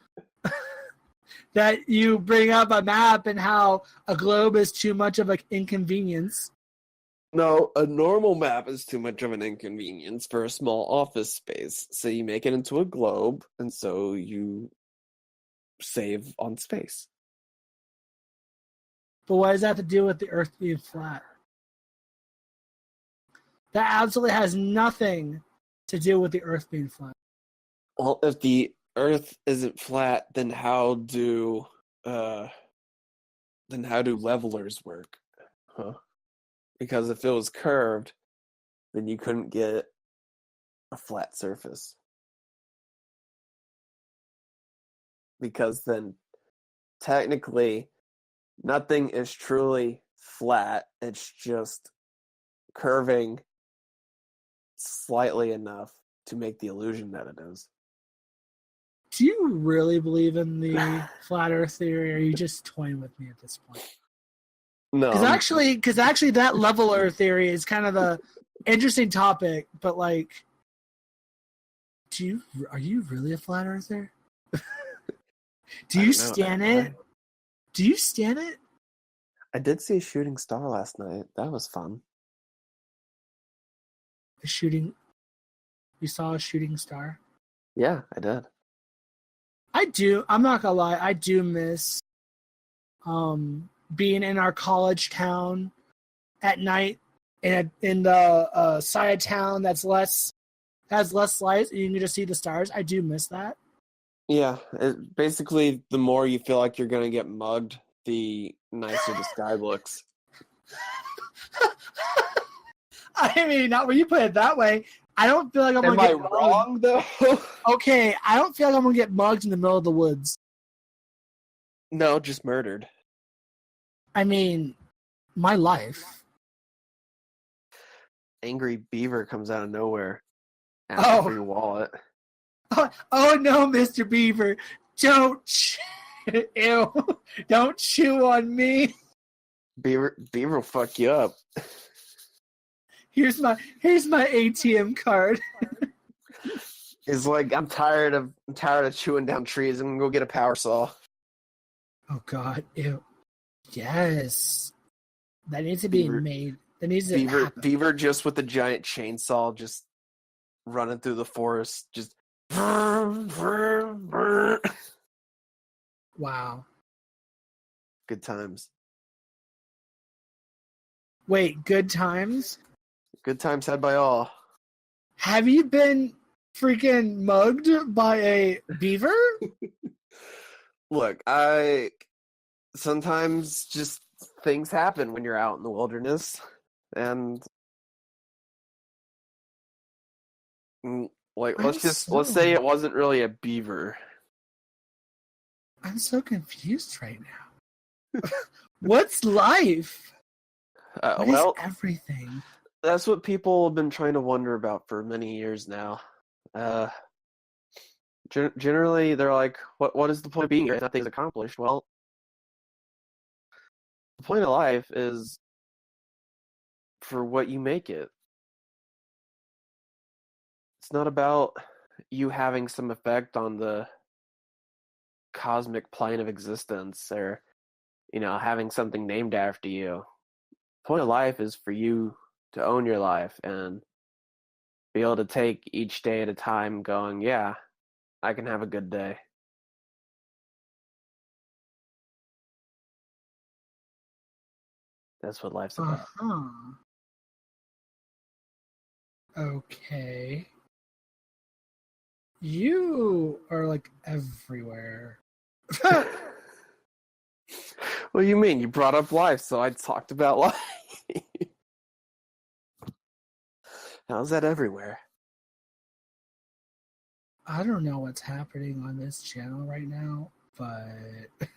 [SPEAKER 1] That you bring up a map and how a globe is too much of an inconvenience.
[SPEAKER 2] No, a normal map is too much of an inconvenience for a small office space. So you make it into a globe, and so you save on space.
[SPEAKER 1] But what does that have to do with the Earth being flat? That absolutely has nothing to do with the Earth being flat.
[SPEAKER 2] Well, if the Earth isn't flat, then how do levelers work? Huh? Because if it was curved, then you couldn't get a flat surface. Because then technically nothing is truly flat. It's just curving slightly enough to make the illusion that it is.
[SPEAKER 1] Do you really believe in the flat Earth theory, or are you just toying with me at this point?
[SPEAKER 2] No,
[SPEAKER 1] because actually, that leveler theory is kind of a interesting topic. But like, are you really a flat earther? Do you stand it? Do you stand it?
[SPEAKER 2] I did see a shooting star last night. That was fun.
[SPEAKER 1] You saw a shooting star?
[SPEAKER 2] Yeah, I did.
[SPEAKER 1] I do. I'm not gonna lie. I do miss being in our college town at night in the side of town that has less lights and you can just see the stars. I do miss that.
[SPEAKER 2] Yeah, basically, the more you feel like you're gonna get mugged, the nicer the sky looks.
[SPEAKER 1] I mean, not when you put it that way. I don't feel like I'm gonna get mugged.
[SPEAKER 2] Wrong though?
[SPEAKER 1] Okay, I don't feel like I'm gonna get mugged in the middle of the woods.
[SPEAKER 2] No, just murdered.
[SPEAKER 1] I mean, my life.
[SPEAKER 2] Angry beaver comes out of nowhere. Asking for your wallet.
[SPEAKER 1] Oh no, Mr. Beaver! Don't ew! Don't chew on me.
[SPEAKER 2] Beaver will fuck you up.
[SPEAKER 1] Here's my ATM card.
[SPEAKER 2] It's like I'm tired of chewing down trees. I'm gonna go get a power saw.
[SPEAKER 1] Oh God! Ew! Yes, that needs to be made. That needs to happen.
[SPEAKER 2] Beaver just with a giant chainsaw, just running through the forest, just.
[SPEAKER 1] Wow.
[SPEAKER 2] Good times.
[SPEAKER 1] Wait, good times?
[SPEAKER 2] Good times had by all.
[SPEAKER 1] Have you been freaking mugged by a beaver?
[SPEAKER 2] Look, I sometimes just things happen when you're out in the wilderness, and like let's say it wasn't really a beaver.
[SPEAKER 1] I'm so confused right now. What's life? What is everything?
[SPEAKER 2] That's what people have been trying to wonder about for many years now. Generally, they're like, "What is the point of being here if nothing's accomplished?" Well, the point of life is for what you make it. It's not about you having some effect on the cosmic plane of existence or, having something named after you. The point of life is for you to own your life and be able to take each day at a time going, yeah, I can have a good day. That's what life's about.
[SPEAKER 1] Okay. You are like everywhere.
[SPEAKER 2] What do you mean? You brought up life, so I talked about life. How's that everywhere?
[SPEAKER 1] I don't know what's happening on this channel right now, but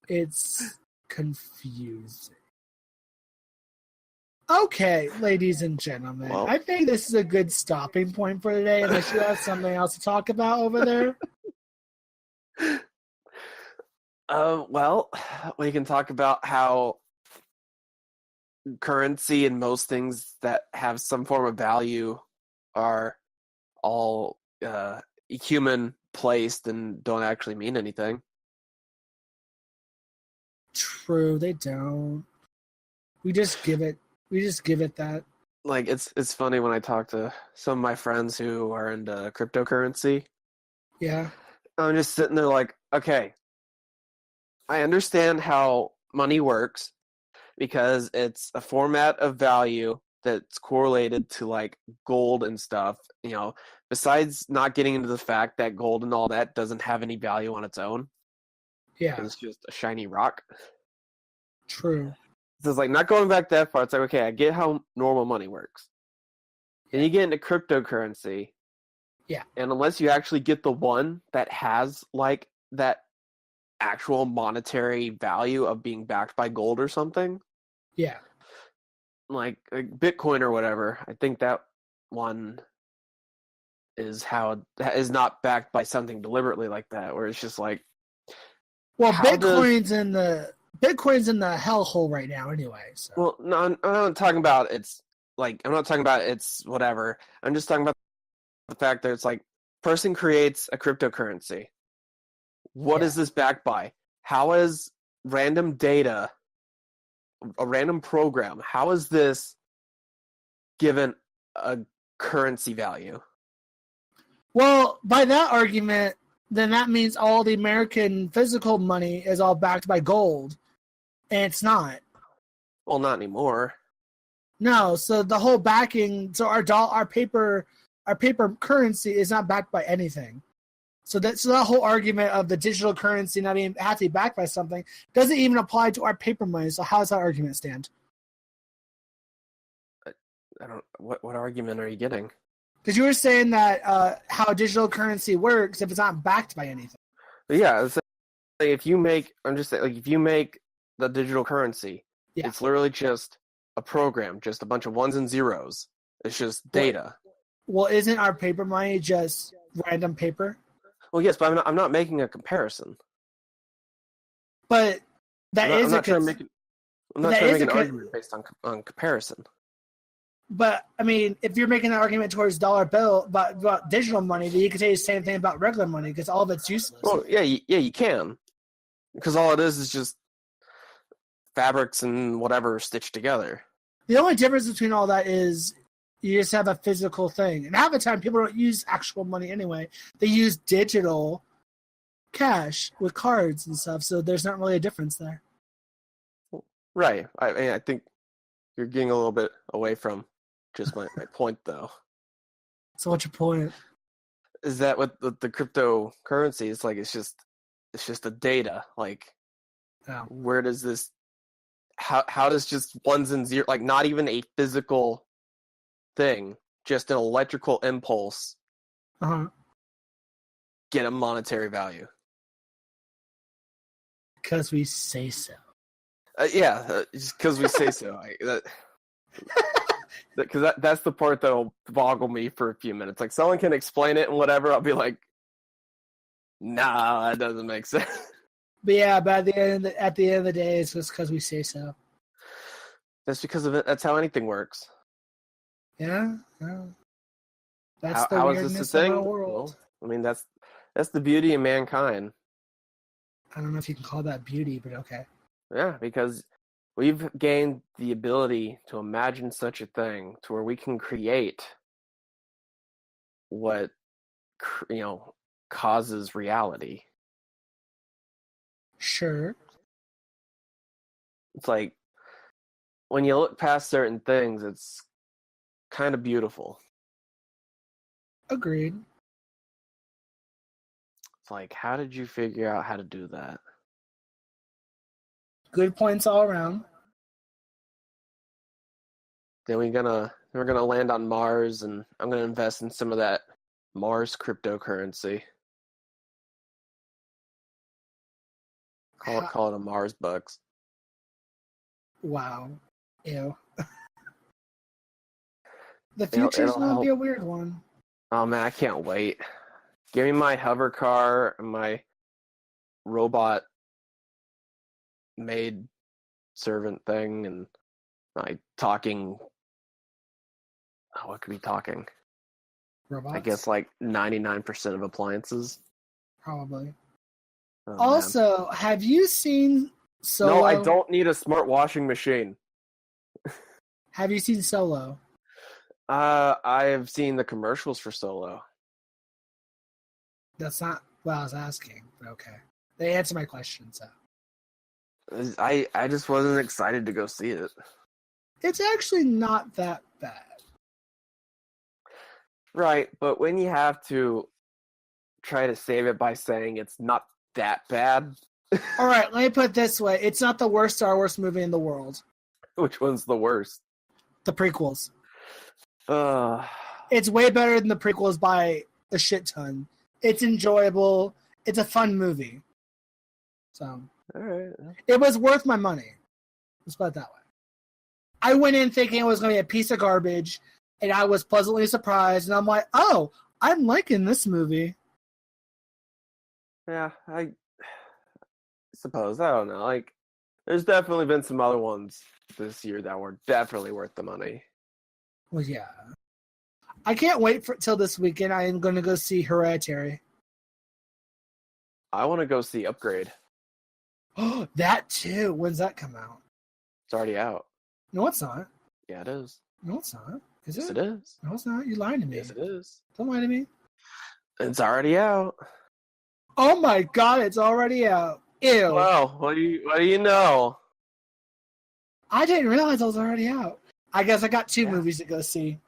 [SPEAKER 1] it's confusing. Okay, ladies and gentlemen, I think this is a good stopping point for today, unless you have something else to talk about over there.
[SPEAKER 2] We can talk about how currency and most things that have some form of value are all human placed and don't actually mean anything.
[SPEAKER 1] True, they don't. We just give it that.
[SPEAKER 2] Like it's funny when I talk to some of my friends who are into cryptocurrency.
[SPEAKER 1] Yeah.
[SPEAKER 2] I'm just sitting there like, okay, I understand how money works because it's a format of value that's correlated to like gold and stuff. Besides not getting into the fact that gold and all that doesn't have any value on its own.
[SPEAKER 1] Yeah.
[SPEAKER 2] It's just a shiny rock.
[SPEAKER 1] True.
[SPEAKER 2] So it's like not going back that far. It's like, okay, I get how normal money works. Then you get into cryptocurrency.
[SPEAKER 1] Yeah.
[SPEAKER 2] And unless you actually get the one that has like that actual monetary value of being backed by gold or something.
[SPEAKER 1] Yeah.
[SPEAKER 2] Like Bitcoin or whatever. I think that one is not backed by something deliberately like that, where it's just like.
[SPEAKER 1] Well, Bitcoin's in the hellhole right now, anyway. So.
[SPEAKER 2] Well, no, I'm not talking about it's like I'm not talking about it's whatever. I'm just talking about the fact that it's like person creates a cryptocurrency. What is this backed by? How is random data, a random program, how is this given a currency value?
[SPEAKER 1] Well, by that argument, then that means all the American physical money is all backed by gold, and it's not.
[SPEAKER 2] Well, not anymore.
[SPEAKER 1] No, so the whole backing, so our paper currency is not backed by anything. So that whole argument of the digital currency not even have to be backed by something doesn't even apply to our paper money. So how does that argument stand?
[SPEAKER 2] I don't. What argument are you getting?
[SPEAKER 1] Because you were saying that how digital currency works if it's not backed by anything.
[SPEAKER 2] But yeah, it's like if you make, I'm just saying, like if you make the digital currency, it's literally just a program, just a bunch of ones and zeros. It's just data.
[SPEAKER 1] Well, isn't our paper money just random paper?
[SPEAKER 2] Well, yes, but I'm not making a comparison.
[SPEAKER 1] But I'm not trying to make
[SPEAKER 2] an argument based on comparison.
[SPEAKER 1] But I mean, if you're making an argument towards dollar bill about digital money, then you could say the same thing about regular money because all of it's useless.
[SPEAKER 2] Well, yeah, you can, because all it is just fabrics and whatever stitched together.
[SPEAKER 1] The only difference between all that is you just have a physical thing, and half the time people don't use actual money anyway. They use digital cash with cards and stuff, so there's not really a difference there.
[SPEAKER 2] Right. I think you're getting a little bit away from just my point, though.
[SPEAKER 1] So what's your point?
[SPEAKER 2] Is that with the cryptocurrency? It's like it's just a data. Like,
[SPEAKER 1] Oh.
[SPEAKER 2] where does this? How does just ones and zero, like not even a physical thing, just an electrical impulse,
[SPEAKER 1] Uh-huh.
[SPEAKER 2] get a monetary value?
[SPEAKER 1] Because we say so.
[SPEAKER 2] Just because we say so. Because that's the part that'll boggle me for a few minutes. Like, someone can explain it and whatever, I'll be like, nah, that doesn't make sense.
[SPEAKER 1] But yeah, but at the end of the day, it's just because we say so.
[SPEAKER 2] That's because of it. That's how anything works.
[SPEAKER 1] Yeah. That's the
[SPEAKER 2] how is
[SPEAKER 1] weirdness
[SPEAKER 2] this a thing?
[SPEAKER 1] of our world.
[SPEAKER 2] Well, I mean, that's the beauty of mankind.
[SPEAKER 1] I don't know if you can call that beauty, but okay.
[SPEAKER 2] Yeah, because we've gained the ability to imagine such a thing to where we can create what causes reality.
[SPEAKER 1] Sure.
[SPEAKER 2] It's like when you look past certain things, it's kind of beautiful.
[SPEAKER 1] Agreed.
[SPEAKER 2] It's like, how did you figure out how to do that?
[SPEAKER 1] Good points all around.
[SPEAKER 2] Then we're gonna land on Mars, and I'm gonna invest in some of that Mars cryptocurrency. Call it a Mars bucks.
[SPEAKER 1] Wow. Ew. The future's gonna be a weird one.
[SPEAKER 2] Oh man, I can't wait. Give me my hover car and my robot maid servant thing and my talking. Oh, what could be talking?
[SPEAKER 1] Robots?
[SPEAKER 2] I guess like 99% of appliances.
[SPEAKER 1] Probably.
[SPEAKER 2] Oh,
[SPEAKER 1] also,
[SPEAKER 2] man.
[SPEAKER 1] Have you seen Solo?
[SPEAKER 2] No, I don't need a smart washing machine.
[SPEAKER 1] Have you seen Solo?
[SPEAKER 2] I've seen the commercials for Solo.
[SPEAKER 1] That's not what I was asking, but okay. They answer my question, so.
[SPEAKER 2] I just wasn't excited to go see it.
[SPEAKER 1] It's actually not that bad.
[SPEAKER 2] Right, but when you have to try to save it by saying it's not that bad.
[SPEAKER 1] All right, let me put it this way. It's not the worst Star Wars movie in the world.
[SPEAKER 2] Which one's the worst?
[SPEAKER 1] The prequels. It's way better than the prequels by a shit ton. It's enjoyable. It's a fun movie. So,
[SPEAKER 2] all right.
[SPEAKER 1] It was worth my money. Let's put it that way. I went in thinking it was going to be a piece of garbage, and I was pleasantly surprised, and I'm like, oh, I'm liking this movie.
[SPEAKER 2] Yeah, I suppose. I don't know. Like, there's definitely been some other ones this year that were definitely worth the money.
[SPEAKER 1] Well, yeah. I can't wait till this weekend. I am going to go see Hereditary.
[SPEAKER 2] I want to go see Upgrade.
[SPEAKER 1] Oh, that too. When's that come out?
[SPEAKER 2] It's already out.
[SPEAKER 1] No, it's not.
[SPEAKER 2] Yeah, it is.
[SPEAKER 1] No, it's not. Is
[SPEAKER 2] yes,
[SPEAKER 1] it?
[SPEAKER 2] It is.
[SPEAKER 1] No, it's not. You're lying to me.
[SPEAKER 2] Yes, it is.
[SPEAKER 1] Don't lie to me.
[SPEAKER 2] It's already out.
[SPEAKER 1] Oh my god, it's already out. Ew.
[SPEAKER 2] Wow, what do you know?
[SPEAKER 1] I didn't realize it was already out. I guess I got two movies to go see.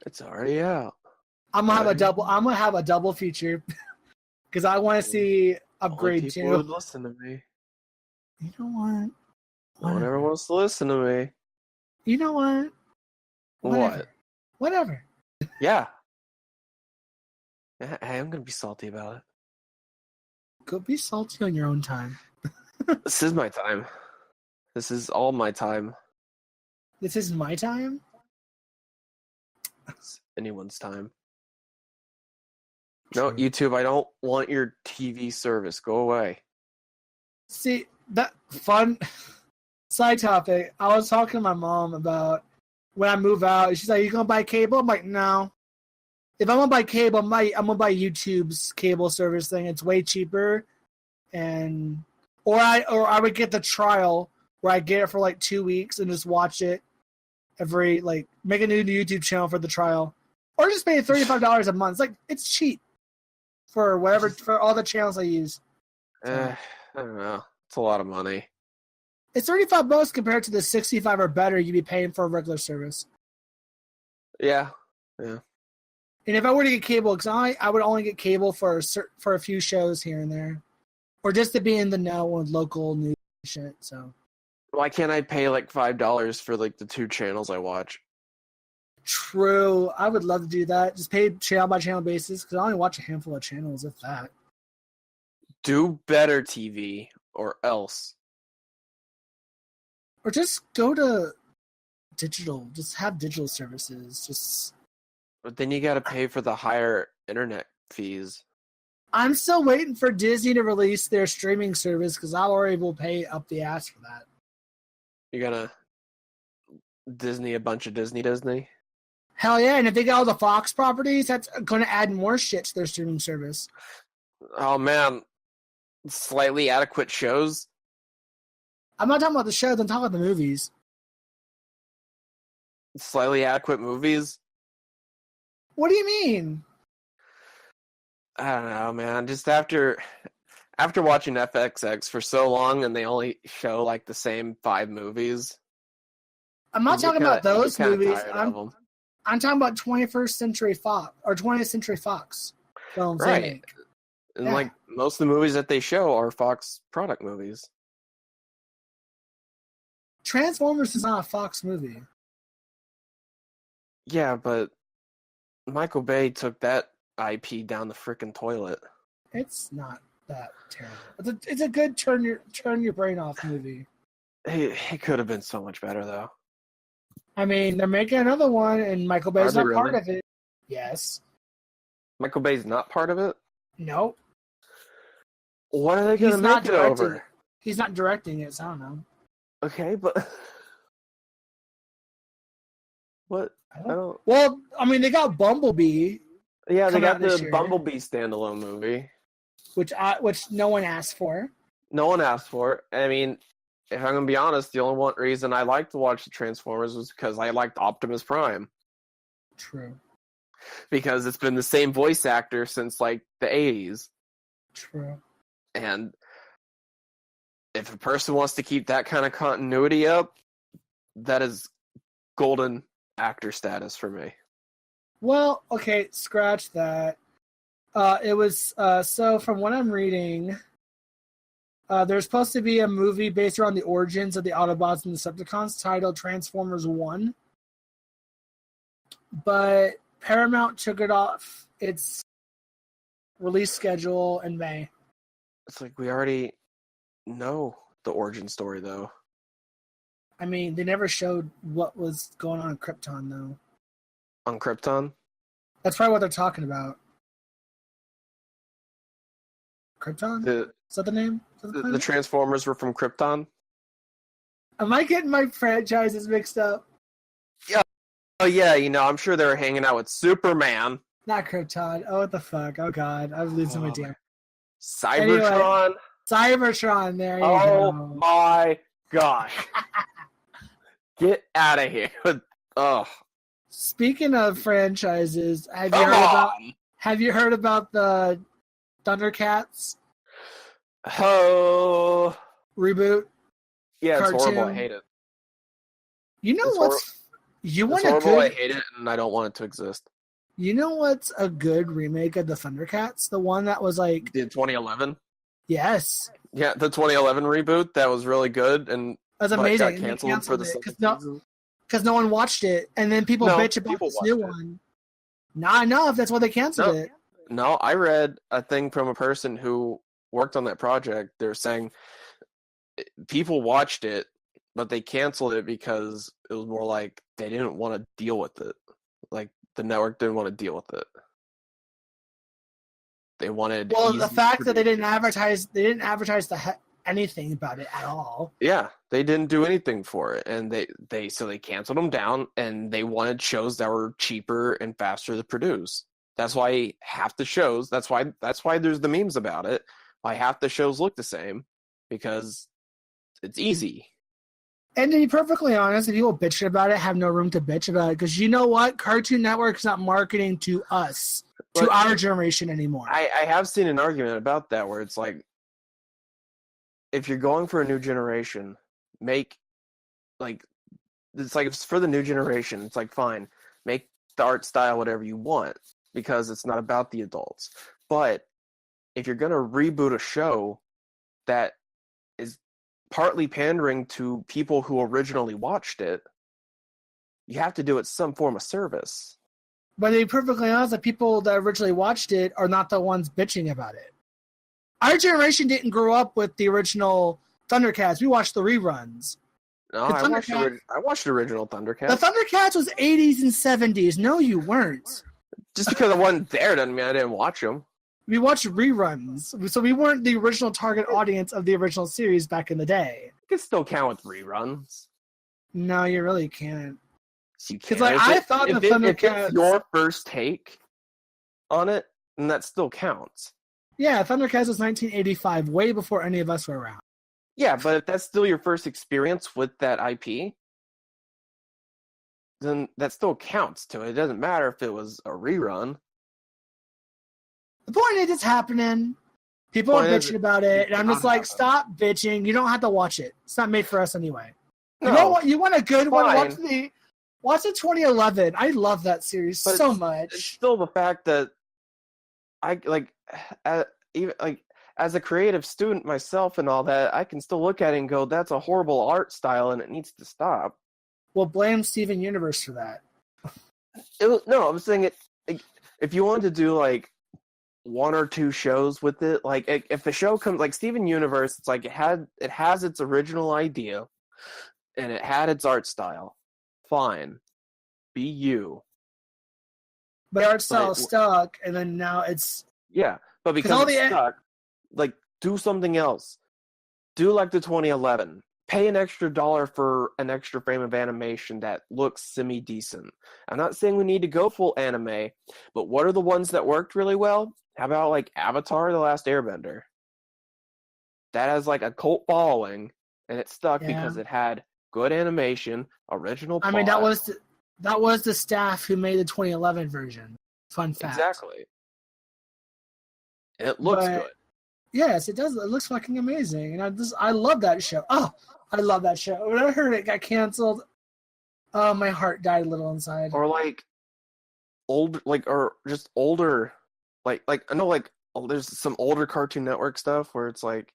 [SPEAKER 2] It's already out.
[SPEAKER 1] I'm gonna have a double feature because I want to see Upgrade too.
[SPEAKER 2] People would listen to me.
[SPEAKER 1] You know what?
[SPEAKER 2] No one ever wants to listen to me.
[SPEAKER 1] You know what? Whatever.
[SPEAKER 2] Yeah. Hey, I'm gonna be salty about it.
[SPEAKER 1] Go be salty on your own time.
[SPEAKER 2] This is my time. This is all my time.
[SPEAKER 1] This is my time?
[SPEAKER 2] It's anyone's time. No, YouTube, I don't want your TV service. Go away.
[SPEAKER 1] See, that fun side topic. I was talking to my mom about when I move out. She's like, you gonna buy cable? I'm like, no. If I'm gonna buy cable, I'm gonna buy YouTube's cable service thing. It's way cheaper. Or I would get the trial where I get it for like 2 weeks and just watch it make a new YouTube channel for the trial. Or just pay $35 a month. It's cheap for whatever, for all the channels I use.
[SPEAKER 2] I don't know. It's a lot of money.
[SPEAKER 1] It's $35 compared to the $65 or better you'd be paying for a regular service.
[SPEAKER 2] Yeah.
[SPEAKER 1] And if I were to get cable, because I would only get cable for a few shows here and there, or just to be in the know with local news and shit. So
[SPEAKER 2] Why can't I pay like $5 for like the 2 channels I watch?
[SPEAKER 1] true, I would love to do that. Just pay channel by channel basis because I only watch a handful of channels, if that.
[SPEAKER 2] Do better TV or else.
[SPEAKER 1] Or just go to digital. Just have digital services. Just.
[SPEAKER 2] But then you got to pay for the higher internet fees.
[SPEAKER 1] I'm still waiting for Disney to release their streaming service because I already will pay up the ass for that.
[SPEAKER 2] You're gonna Disney a bunch of Disney?
[SPEAKER 1] Hell yeah, and if they get all the Fox properties, that's going to add more shit to their streaming service.
[SPEAKER 2] Oh man, slightly adequate shows.
[SPEAKER 1] I'm not talking about the shows, I'm talking about the movies.
[SPEAKER 2] Slightly adequate movies.
[SPEAKER 1] What do you mean?
[SPEAKER 2] I don't know, man. Just after watching FXX for so long and they only show like the same 5 movies.
[SPEAKER 1] I'm not talking about those movies. I'm talking about 21st Century Fox or 20th Century Fox films.
[SPEAKER 2] Right. And like most of the movies that they show are Fox product movies.
[SPEAKER 1] Transformers is not a Fox movie.
[SPEAKER 2] Yeah, but Michael Bay took that IP down the frickin' toilet.
[SPEAKER 1] It's not that terrible. It's a good turn your brain off movie.
[SPEAKER 2] It could have been so much better though.
[SPEAKER 1] I mean, they're making another one, and Michael Bay's not part of it. Yes.
[SPEAKER 2] Michael Bay's not part of it?
[SPEAKER 1] Nope.
[SPEAKER 2] What are they going to make it over?
[SPEAKER 1] He's not directing it, so I don't know.
[SPEAKER 2] Okay, but... What? I don't...
[SPEAKER 1] Well, I mean, they got Bumblebee.
[SPEAKER 2] Yeah, they got the Bumblebee standalone movie.
[SPEAKER 1] Which no one asked for.
[SPEAKER 2] No one asked for it. I mean... If I'm going to be honest, the only one reason I liked to watch the Transformers was because I liked Optimus Prime.
[SPEAKER 1] True.
[SPEAKER 2] Because it's been the same voice actor since, like, the 80s.
[SPEAKER 1] True.
[SPEAKER 2] And if a person wants to keep that kind of continuity up, that is golden actor status for me.
[SPEAKER 1] Well, okay, scratch that. It was, so from what I'm reading... there's supposed to be a movie based around the origins of the Autobots and the Decepticons titled Transformers 1. But Paramount took it off its release schedule in May.
[SPEAKER 2] It's like we already know the origin story, though.
[SPEAKER 1] I mean, they never showed what was going on in Krypton, though.
[SPEAKER 2] On Krypton?
[SPEAKER 1] That's probably what they're talking about. Krypton? Is that the name?
[SPEAKER 2] The Transformers were from Krypton?
[SPEAKER 1] Am I getting my franchises mixed up?
[SPEAKER 2] Yeah. Oh, yeah, I'm sure they were hanging out with Superman.
[SPEAKER 1] Not Krypton. Oh, what the fuck? Oh, God. I'm losing my damn...
[SPEAKER 2] Cybertron?
[SPEAKER 1] Anyway, Cybertron, there you go.
[SPEAKER 2] Oh, my gosh. Get out of here. Oh.
[SPEAKER 1] Speaking of franchises, have you heard about the Thundercats?
[SPEAKER 2] Oh.
[SPEAKER 1] Reboot?
[SPEAKER 2] Yeah, it's
[SPEAKER 1] cartoon.
[SPEAKER 2] horrible. I hate it.
[SPEAKER 1] You know what's...
[SPEAKER 2] It's horrible. I hate it, and I don't want it to exist.
[SPEAKER 1] You know what's a good remake of the Thundercats? The one that was like...
[SPEAKER 2] The 2011?
[SPEAKER 1] Yes.
[SPEAKER 2] Yeah, the 2011 reboot, that was really good, and
[SPEAKER 1] that's amazing.
[SPEAKER 2] Got canceled for the second season.
[SPEAKER 1] Because no one watched it, and then people bitch about this new one. Not enough, that's why they canceled it.
[SPEAKER 2] No, I read a thing from a person who worked on that project. They're saying people watched it, but they canceled it because it was more like they didn't want to deal with it. Like, the network didn't want to deal with it. They wanted...
[SPEAKER 1] Well, the fact that they didn't advertise anything about it at all.
[SPEAKER 2] Yeah, they didn't do anything for it, and they canceled them down, and they wanted shows that were cheaper and faster to produce. That's why half the shows... That's why there's the memes about it. Why half the shows look the same, because it's easy.
[SPEAKER 1] And to be perfectly honest, if people bitch about it, have no room to bitch about it. Because you know what? Cartoon Network's not marketing to us, to our generation anymore. I
[SPEAKER 2] have seen an argument about that where it's like, if you're going for a new generation, it's like, if it's for the new generation, it's like, fine, make the art style whatever you want. because it's not about the adults. But if you're going to reboot a show that is partly pandering to people who originally watched it, you have to do it some form of service.
[SPEAKER 1] But to be perfectly honest, the people that originally watched it are not the ones bitching about it. Our generation didn't grow up with the original Thundercats. We watched the reruns.
[SPEAKER 2] No, I watched the original Thundercats.
[SPEAKER 1] The Thundercats was 80s and 70s. No, you weren't.
[SPEAKER 2] Just because I wasn't there doesn't mean I didn't watch them.
[SPEAKER 1] We watched reruns, so we weren't the original target audience of the original series back in the day.
[SPEAKER 2] You can still count with reruns.
[SPEAKER 1] No, you really can't.
[SPEAKER 2] You
[SPEAKER 1] Because I thought the Thundercats.
[SPEAKER 2] If it's your first take on it, then that still counts.
[SPEAKER 1] Yeah, Thundercats was 1985, way before any of us were around.
[SPEAKER 2] Yeah, but if that's still your first experience with that IP, then that still counts to it. It doesn't matter if it was a rerun.
[SPEAKER 1] The point is, it's happening. People are bitching about it, and I'm just like, stop bitching. You don't have to watch it. It's not made for us anyway.
[SPEAKER 2] No,
[SPEAKER 1] you want a good one?
[SPEAKER 2] fine.
[SPEAKER 1] Watch the 2011. I love that series so much.
[SPEAKER 2] It's still the fact that I as a creative student myself and all that, I can still look at it and go, that's a horrible art style and it needs to stop.
[SPEAKER 1] Well, blame Steven Universe for that.
[SPEAKER 2] No, I'm saying it. If you wanted to do like one or two shows with it, like if the show comes like Steven Universe, it's like it has its original idea and it had its art style. Fine, be you.
[SPEAKER 1] But art style stuck, and then now it's
[SPEAKER 2] but because it's stuck, like do something else. Do like the 2011. Pay an extra $1 for an extra frame of animation that looks semi-decent. I'm not saying we need to go full anime, but what are the ones that worked really well? How about like Avatar: The Last Airbender? That has like a cult following, and it stuck because it had good animation, original plot.
[SPEAKER 1] I mean, that was the staff who made the 2011 version. Fun fact.
[SPEAKER 2] Exactly. And it looks good.
[SPEAKER 1] Yes, it does. It looks fucking amazing, and I love that show. Oh, I love that show. When I heard it got canceled, my heart died a little inside.
[SPEAKER 2] Or like older, I know like there's some older Cartoon Network stuff where it's like,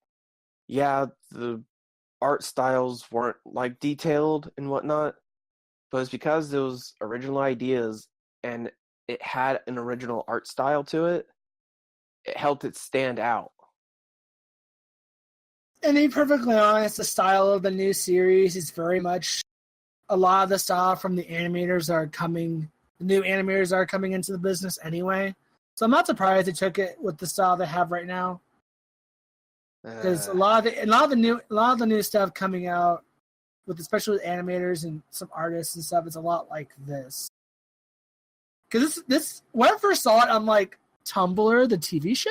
[SPEAKER 2] yeah, the art styles weren't like detailed and whatnot, but it's because those original ideas and it had an original art style to it. It helped it stand out.
[SPEAKER 1] And to be perfectly honest, the style of the new series is very much a lot of the style from the animators are coming. The new animators are coming into the business anyway, so I'm not surprised they took it with the style they have right now. Because a lot of the new stuff coming out, especially with animators and some artists and stuff, it's a lot like this. Because this when I first saw it, I'm like, Tumblr, the TV show?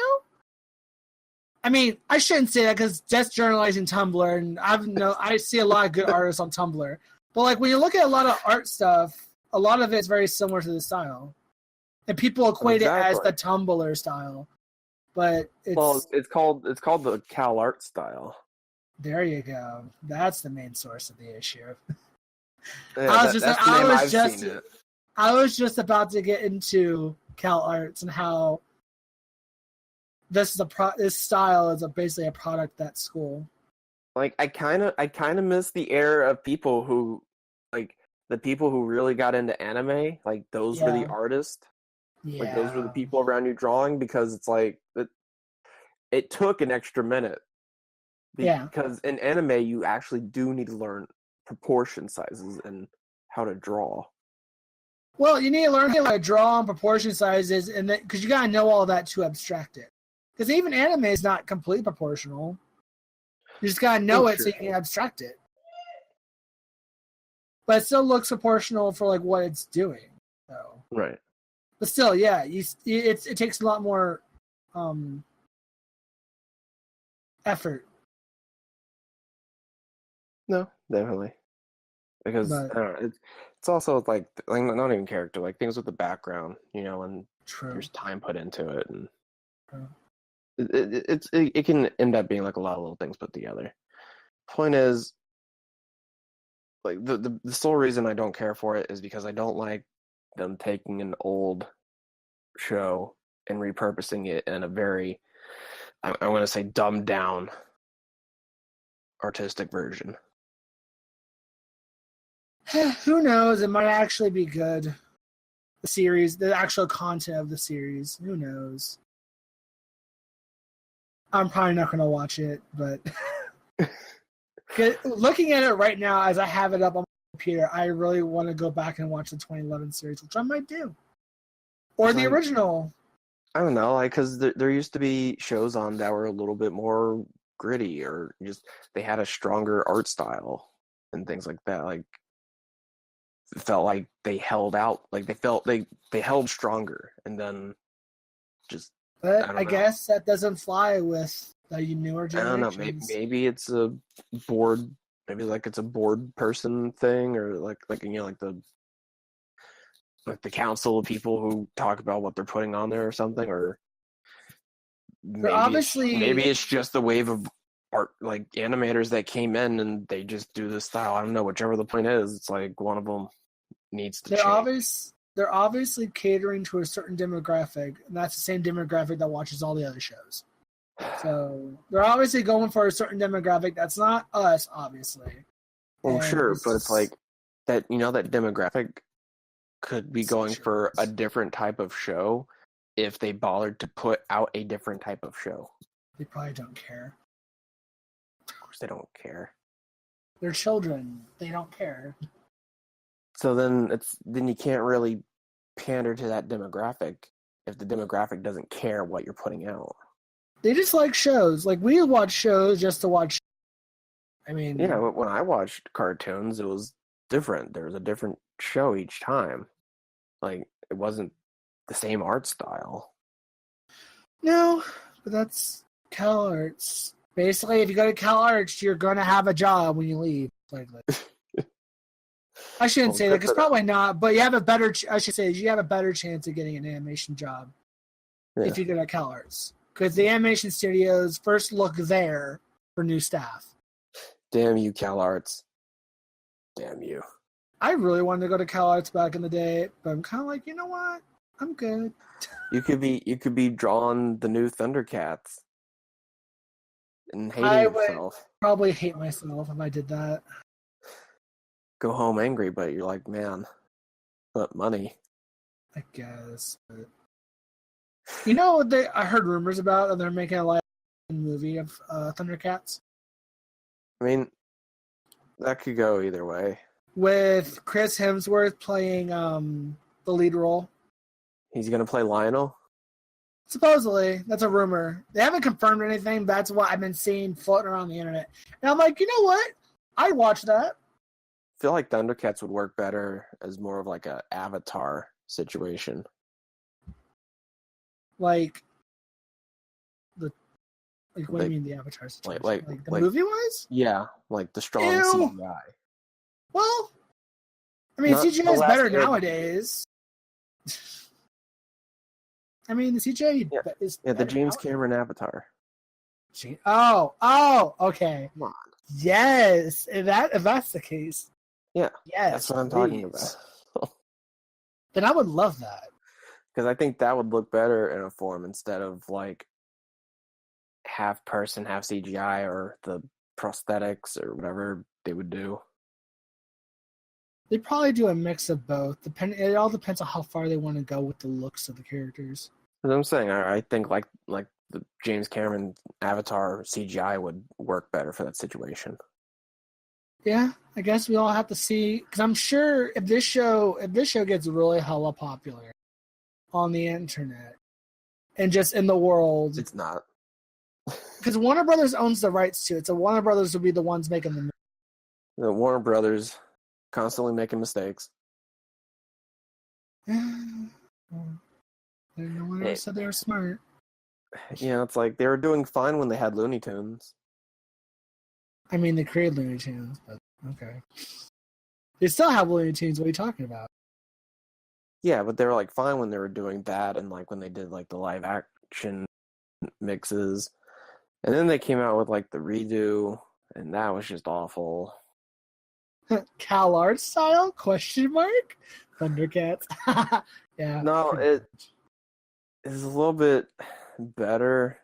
[SPEAKER 1] I mean, I shouldn't say that because that's generalizing Tumblr, and I see a lot of good artists on Tumblr. But like when you look at a lot of art stuff, a lot of it's very similar to the style, and people equate it as the Tumblr style. But
[SPEAKER 2] it's called the Cal Art style.
[SPEAKER 1] There you go. That's the main source of the issue.
[SPEAKER 2] Yeah,
[SPEAKER 1] I was just about to get into Cal Arts and how this style is basically a product that school.
[SPEAKER 2] Like I kind of miss the era of people who like the people who really got into anime. Like those were the artists.
[SPEAKER 1] Yeah.
[SPEAKER 2] Like those were the people around you drawing, because it's like it took an extra minute. Because in anime you actually do need to learn proportion sizes and how to draw.
[SPEAKER 1] Well, you need to learn how to draw and proportion sizes, and because you gotta know all that to abstract it. Because even anime is not completely proportional. You just gotta know it so you can abstract it. But it still looks proportional for like what it's doing. So.
[SPEAKER 2] Right.
[SPEAKER 1] But still, yeah, it takes a lot more effort.
[SPEAKER 2] No, definitely. Because I don't know, it's also like not even character, like things with the background, and there's time put into it, and it can end up being like a lot of little things put together. Point is, like the sole reason I don't care for it is because I don't like them taking an old show and repurposing it in a very, I want to say, dumbed down artistic version.
[SPEAKER 1] Who knows? It might actually be good. The series, the actual content of the series. Who knows? I'm probably not going to watch it, but looking at it right now as I have it up on my computer, I really want to go back and watch the 2011 series, which I might do. Or the original.
[SPEAKER 2] I don't know, like, because there used to be shows on that were a little bit more gritty, or just they had a stronger art style and things like that. Like, it felt like they held out, like they held stronger, and then just.
[SPEAKER 1] But I guess that doesn't fly with the newer generations.
[SPEAKER 2] I don't know. Maybe it's a bored. Maybe like it's a bored person thing, or like the council of people who talk about what they're putting on there or something, or maybe it's just the wave of art, like animators that came in and they just do this style. I don't know. Whichever the point is, it's like one of them needs to change.
[SPEAKER 1] They're obviously catering to a certain demographic, and that's the same demographic that watches all the other shows. So they're obviously going for a certain demographic that's not us, obviously.
[SPEAKER 2] Well, sure, but it's like that. That demographic could be going for a different type of show if they bothered to put out a different type of show.
[SPEAKER 1] They probably don't care.
[SPEAKER 2] Of course, they don't care.
[SPEAKER 1] They're children. They don't care.
[SPEAKER 2] So then you can't really pander to that demographic if the demographic doesn't care what you're putting out.
[SPEAKER 1] They just like shows. Like, we watch shows just to watch. I mean,
[SPEAKER 2] when I watched cartoons, it was different. There was a different show each time. Like, it wasn't the same art style.
[SPEAKER 1] No, but that's Cal Arts. Basically, if you go to Cal Arts, you're going to have a job when you leave. I shouldn't say that, because probably not, but you have a better, I should say, you have a better chance of getting an animation job if you go to Cal Arts. Because the animation studios first look there for new staff.
[SPEAKER 2] Damn you, Cal Arts. Damn you.
[SPEAKER 1] I really wanted to go to Cal Arts back in the day, but I'm kind of like, you know what? I'm good.
[SPEAKER 2] You could be drawing the new Thundercats and hating yourself.
[SPEAKER 1] Would probably hate myself if I did that.
[SPEAKER 2] Go home angry, but you're like, man, what money?
[SPEAKER 1] I guess. But... I heard rumors about that they're making a live movie of Thundercats.
[SPEAKER 2] I mean, that could go either way.
[SPEAKER 1] With Chris Hemsworth playing the lead role.
[SPEAKER 2] He's going to play Lionel?
[SPEAKER 1] Supposedly. That's a rumor. They haven't confirmed anything. But that's what I've been seeing floating around the internet. And I'm like, you know what? I'd watch that.
[SPEAKER 2] I feel like Thundercats would work better as more of like a Avatar situation.
[SPEAKER 1] Like what do you mean the Avatar situation? Like the movie-wise?
[SPEAKER 2] Yeah, like the strong CGI.
[SPEAKER 1] Well, I mean, CGI is better nowadays. I mean, the CGI is
[SPEAKER 2] the James Cameron Avatar.
[SPEAKER 1] Oh, okay.
[SPEAKER 2] Come on.
[SPEAKER 1] Yes, if that's the case.
[SPEAKER 2] Yeah,
[SPEAKER 1] yes,
[SPEAKER 2] that's what I'm talking about.
[SPEAKER 1] Then I would love that.
[SPEAKER 2] Because I think that would look better in a form instead of like half person, half CGI, or the prosthetics or whatever they would do.
[SPEAKER 1] They probably do a mix of both. It all depends on how far they want to go with the looks of the characters.
[SPEAKER 2] As I'm saying, I think like the James Cameron Avatar CGI would work better for that situation.
[SPEAKER 1] Yeah, I guess we all have to see, because I'm sure if this show gets really hella popular on the internet and just in the world,
[SPEAKER 2] it's not,
[SPEAKER 1] because Warner Brothers owns the rights to it, so Warner Brothers will be the ones making the movie.
[SPEAKER 2] The Warner Brothers constantly making mistakes.
[SPEAKER 1] No one else said they were smart.
[SPEAKER 2] Yeah, it's like they were doing fine when they had Looney Tunes.
[SPEAKER 1] I mean, they created Looney Tunes, but okay. They still have Looney Tunes. What are you talking about?
[SPEAKER 2] Yeah, but they were like fine when they were doing that, and like when they did like the live action mixes, and then they came out with like the redo, and that was just awful.
[SPEAKER 1] Cal Arts style? Question mark? Thundercats. Yeah.
[SPEAKER 2] No, is a little bit better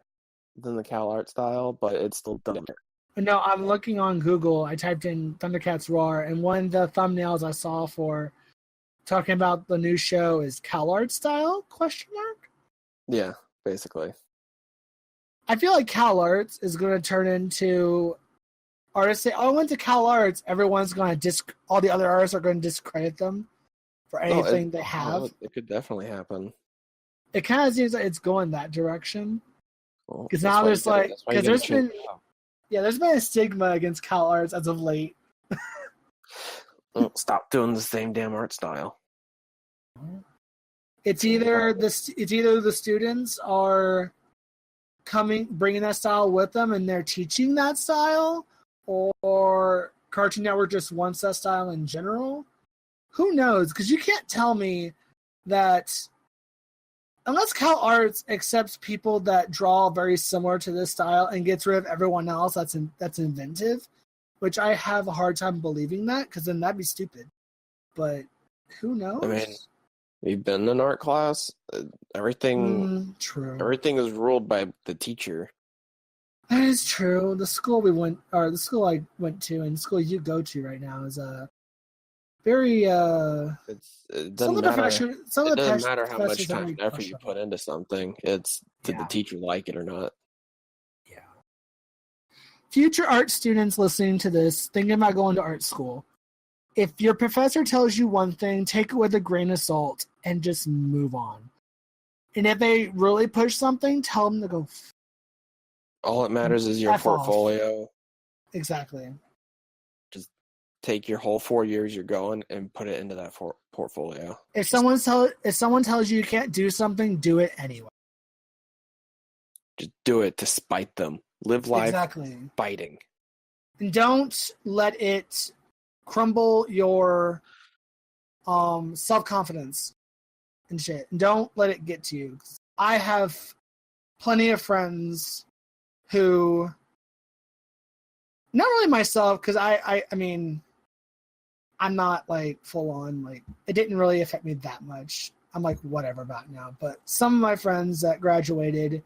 [SPEAKER 2] than the Cal art style, but it's still dumb.
[SPEAKER 1] No, I'm looking on Google. I typed in Thundercats Roar, and one of the thumbnails I saw for talking about the new show is Cal art style? Question mark.
[SPEAKER 2] Yeah, basically.
[SPEAKER 1] I feel like Cal Arts is going to turn into artists say, "Oh, I went to Cal Arts." Everyone's going to all the other artists are going to discredit them for anything they have.
[SPEAKER 2] It could definitely happen.
[SPEAKER 1] It kind of seems like it's going that direction. Because
[SPEAKER 2] Well,
[SPEAKER 1] now there's like, because there's been,
[SPEAKER 2] yeah,
[SPEAKER 1] there's been a stigma against Cal Arts as of late.
[SPEAKER 2] Well, stop doing the same damn art style.
[SPEAKER 1] It's either the students are bringing that style with them and they're teaching that style, or Cartoon Network just wants that style in general. Who knows? Because you can't tell me that unless Cal Arts accepts people that draw very similar to this style and gets rid of everyone else that's inventive, which I have a hard time believing that, because then that'd be stupid. But who knows?
[SPEAKER 2] I mean, we've been in an art class. Everything is ruled by the teacher.
[SPEAKER 1] That is true. The school I went to, and the school you go to right now is a very.
[SPEAKER 2] It doesn't matter how much time and effort you put into something. It's did the teacher like it or not?
[SPEAKER 1] Yeah. Future art students listening to this, thinking about going to art school, if your professor tells you one thing, take it with a grain of salt and just move on. And if they really push something, tell them to go.
[SPEAKER 2] All that matters is your portfolio.
[SPEAKER 1] Off. Exactly.
[SPEAKER 2] Just take your whole 4 years you're going and put it into that portfolio.
[SPEAKER 1] If someone tells you can't do something, do it anyway.
[SPEAKER 2] Just do it to spite them. Live life fighting.
[SPEAKER 1] And don't let it crumble your self-confidence and shit. And don't let it get to you. I have plenty of friends who, not really myself, because I mean, I'm not like full on, like, it didn't really affect me that much. I'm like, whatever about now. But some of my friends that graduated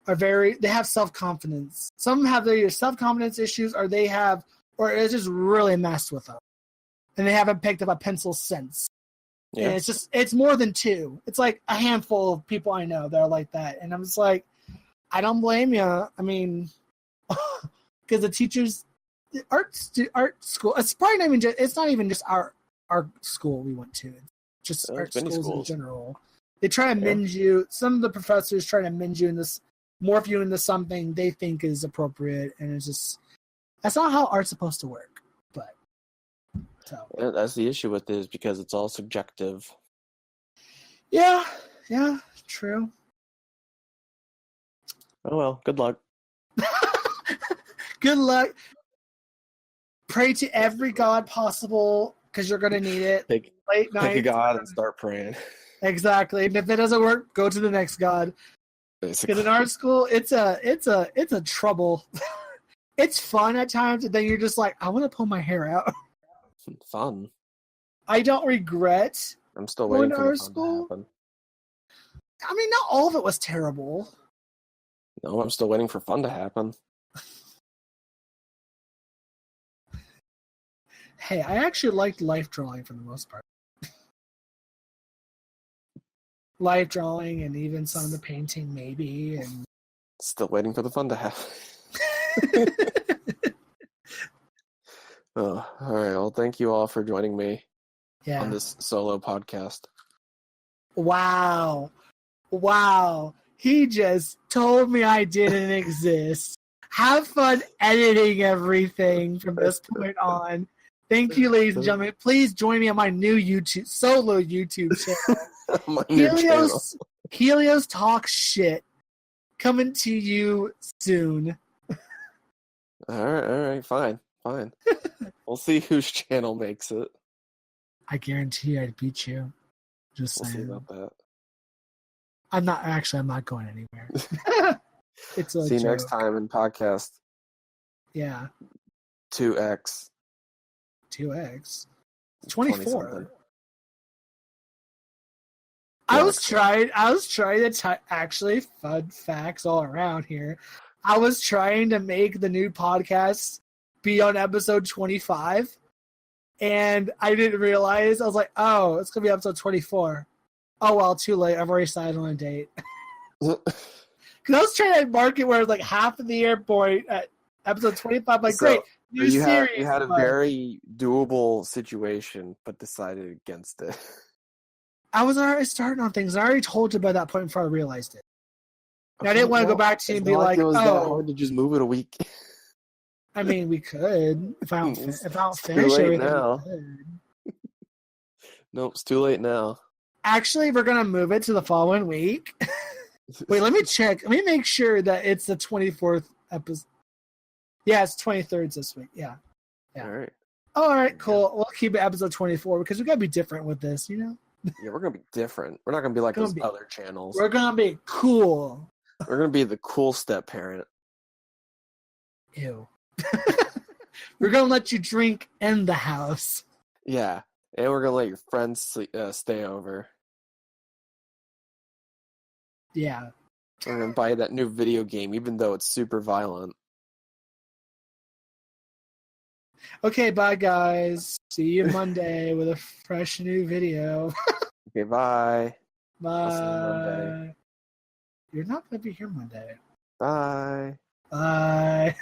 [SPEAKER 1] they have self-confidence. Some have their self-confidence issues, or it's just really messed with them. And they haven't picked up a pencil since. Yeah. And it's more than two. It's like a handful of people I know that are like that. And I'm just like, I don't blame you. I mean, because the teachers, art school, it's not even just our school we went to. It's just art schools in general. They try to mend you. Some of the professors try to mend you morph you into something they think is appropriate. And it's just, that's not how art's supposed to work. But, so.
[SPEAKER 2] That's the issue with it, is because it's all subjective.
[SPEAKER 1] Yeah, true.
[SPEAKER 2] Oh well, good luck.
[SPEAKER 1] Good luck. Pray to every god possible, because you're going to need it. Late night.
[SPEAKER 2] Pick a god and start praying.
[SPEAKER 1] Exactly. And if it doesn't work, go to the next god. Because in art school, it's a trouble. It's fun at times, and then you're just like, I want to pull my hair out.
[SPEAKER 2] Fun.
[SPEAKER 1] I don't regret.
[SPEAKER 2] I'm still waiting for art school to happen.
[SPEAKER 1] I mean, not all of it was terrible.
[SPEAKER 2] No, I'm still waiting for fun to happen.
[SPEAKER 1] Hey, I actually liked life drawing for the most part. Life drawing, and even some of the painting, maybe. And
[SPEAKER 2] still waiting for the fun to happen. Oh, all right. Well, thank you all for joining me on this solo podcast.
[SPEAKER 1] Wow. He just told me I didn't exist. Have fun editing everything from this point on. Thank you, ladies and gentlemen. Please join me on my new solo YouTube channel. Helios Talks Shit. Coming to you soon.
[SPEAKER 2] All right, fine. We'll see whose channel makes it.
[SPEAKER 1] I guarantee I'd beat you. Just saying.
[SPEAKER 2] We'll see about that.
[SPEAKER 1] I'm not going anywhere. It's a
[SPEAKER 2] see you
[SPEAKER 1] joke.
[SPEAKER 2] next time in podcast.
[SPEAKER 1] Yeah.
[SPEAKER 2] 2x.
[SPEAKER 1] 24. I was trying to actually fun facts all around here. I was trying to make the new podcast be on episode 25, and I didn't realize. I was like, oh, it's going to be episode 24. Oh, well, too late. I've already signed on a date. Because I was trying to mark it where it was like half of the year point at episode 25. Like, great, new series.
[SPEAKER 2] You had a very doable situation, but decided against it.
[SPEAKER 1] I was already starting on things. I already told you by that point before I realized it. And I didn't want to go back to you and be like,
[SPEAKER 2] it was that
[SPEAKER 1] oh.
[SPEAKER 2] hard to just move it a week.
[SPEAKER 1] I mean, we could. If I don't
[SPEAKER 2] It's
[SPEAKER 1] finish
[SPEAKER 2] too late
[SPEAKER 1] everything,
[SPEAKER 2] now.
[SPEAKER 1] we could.
[SPEAKER 2] Nope, it's too late now.
[SPEAKER 1] Actually, we're going to move it to the following week. Wait, let me check. Let me make sure that it's the 24th episode. Yeah, it's 23rd this week. Yeah. All right, cool. We'll keep it episode 24 because we got to be different with this, you know?
[SPEAKER 2] Yeah, we're going to be different. We're not going to be like those other channels.
[SPEAKER 1] We're going to be cool.
[SPEAKER 2] We're going to be the cool step parent.
[SPEAKER 1] Ew. We're going to let you drink in the house.
[SPEAKER 2] Yeah, and we're going to let your friends stay over.
[SPEAKER 1] Yeah.
[SPEAKER 2] We're going to buy that new video game, even though it's super violent.
[SPEAKER 1] Okay, bye, guys. See you Monday with a fresh new video.
[SPEAKER 2] Okay, bye.
[SPEAKER 1] Bye.
[SPEAKER 2] I'll see you Monday.
[SPEAKER 1] You're not going to be here Monday.
[SPEAKER 2] Bye.
[SPEAKER 1] Bye.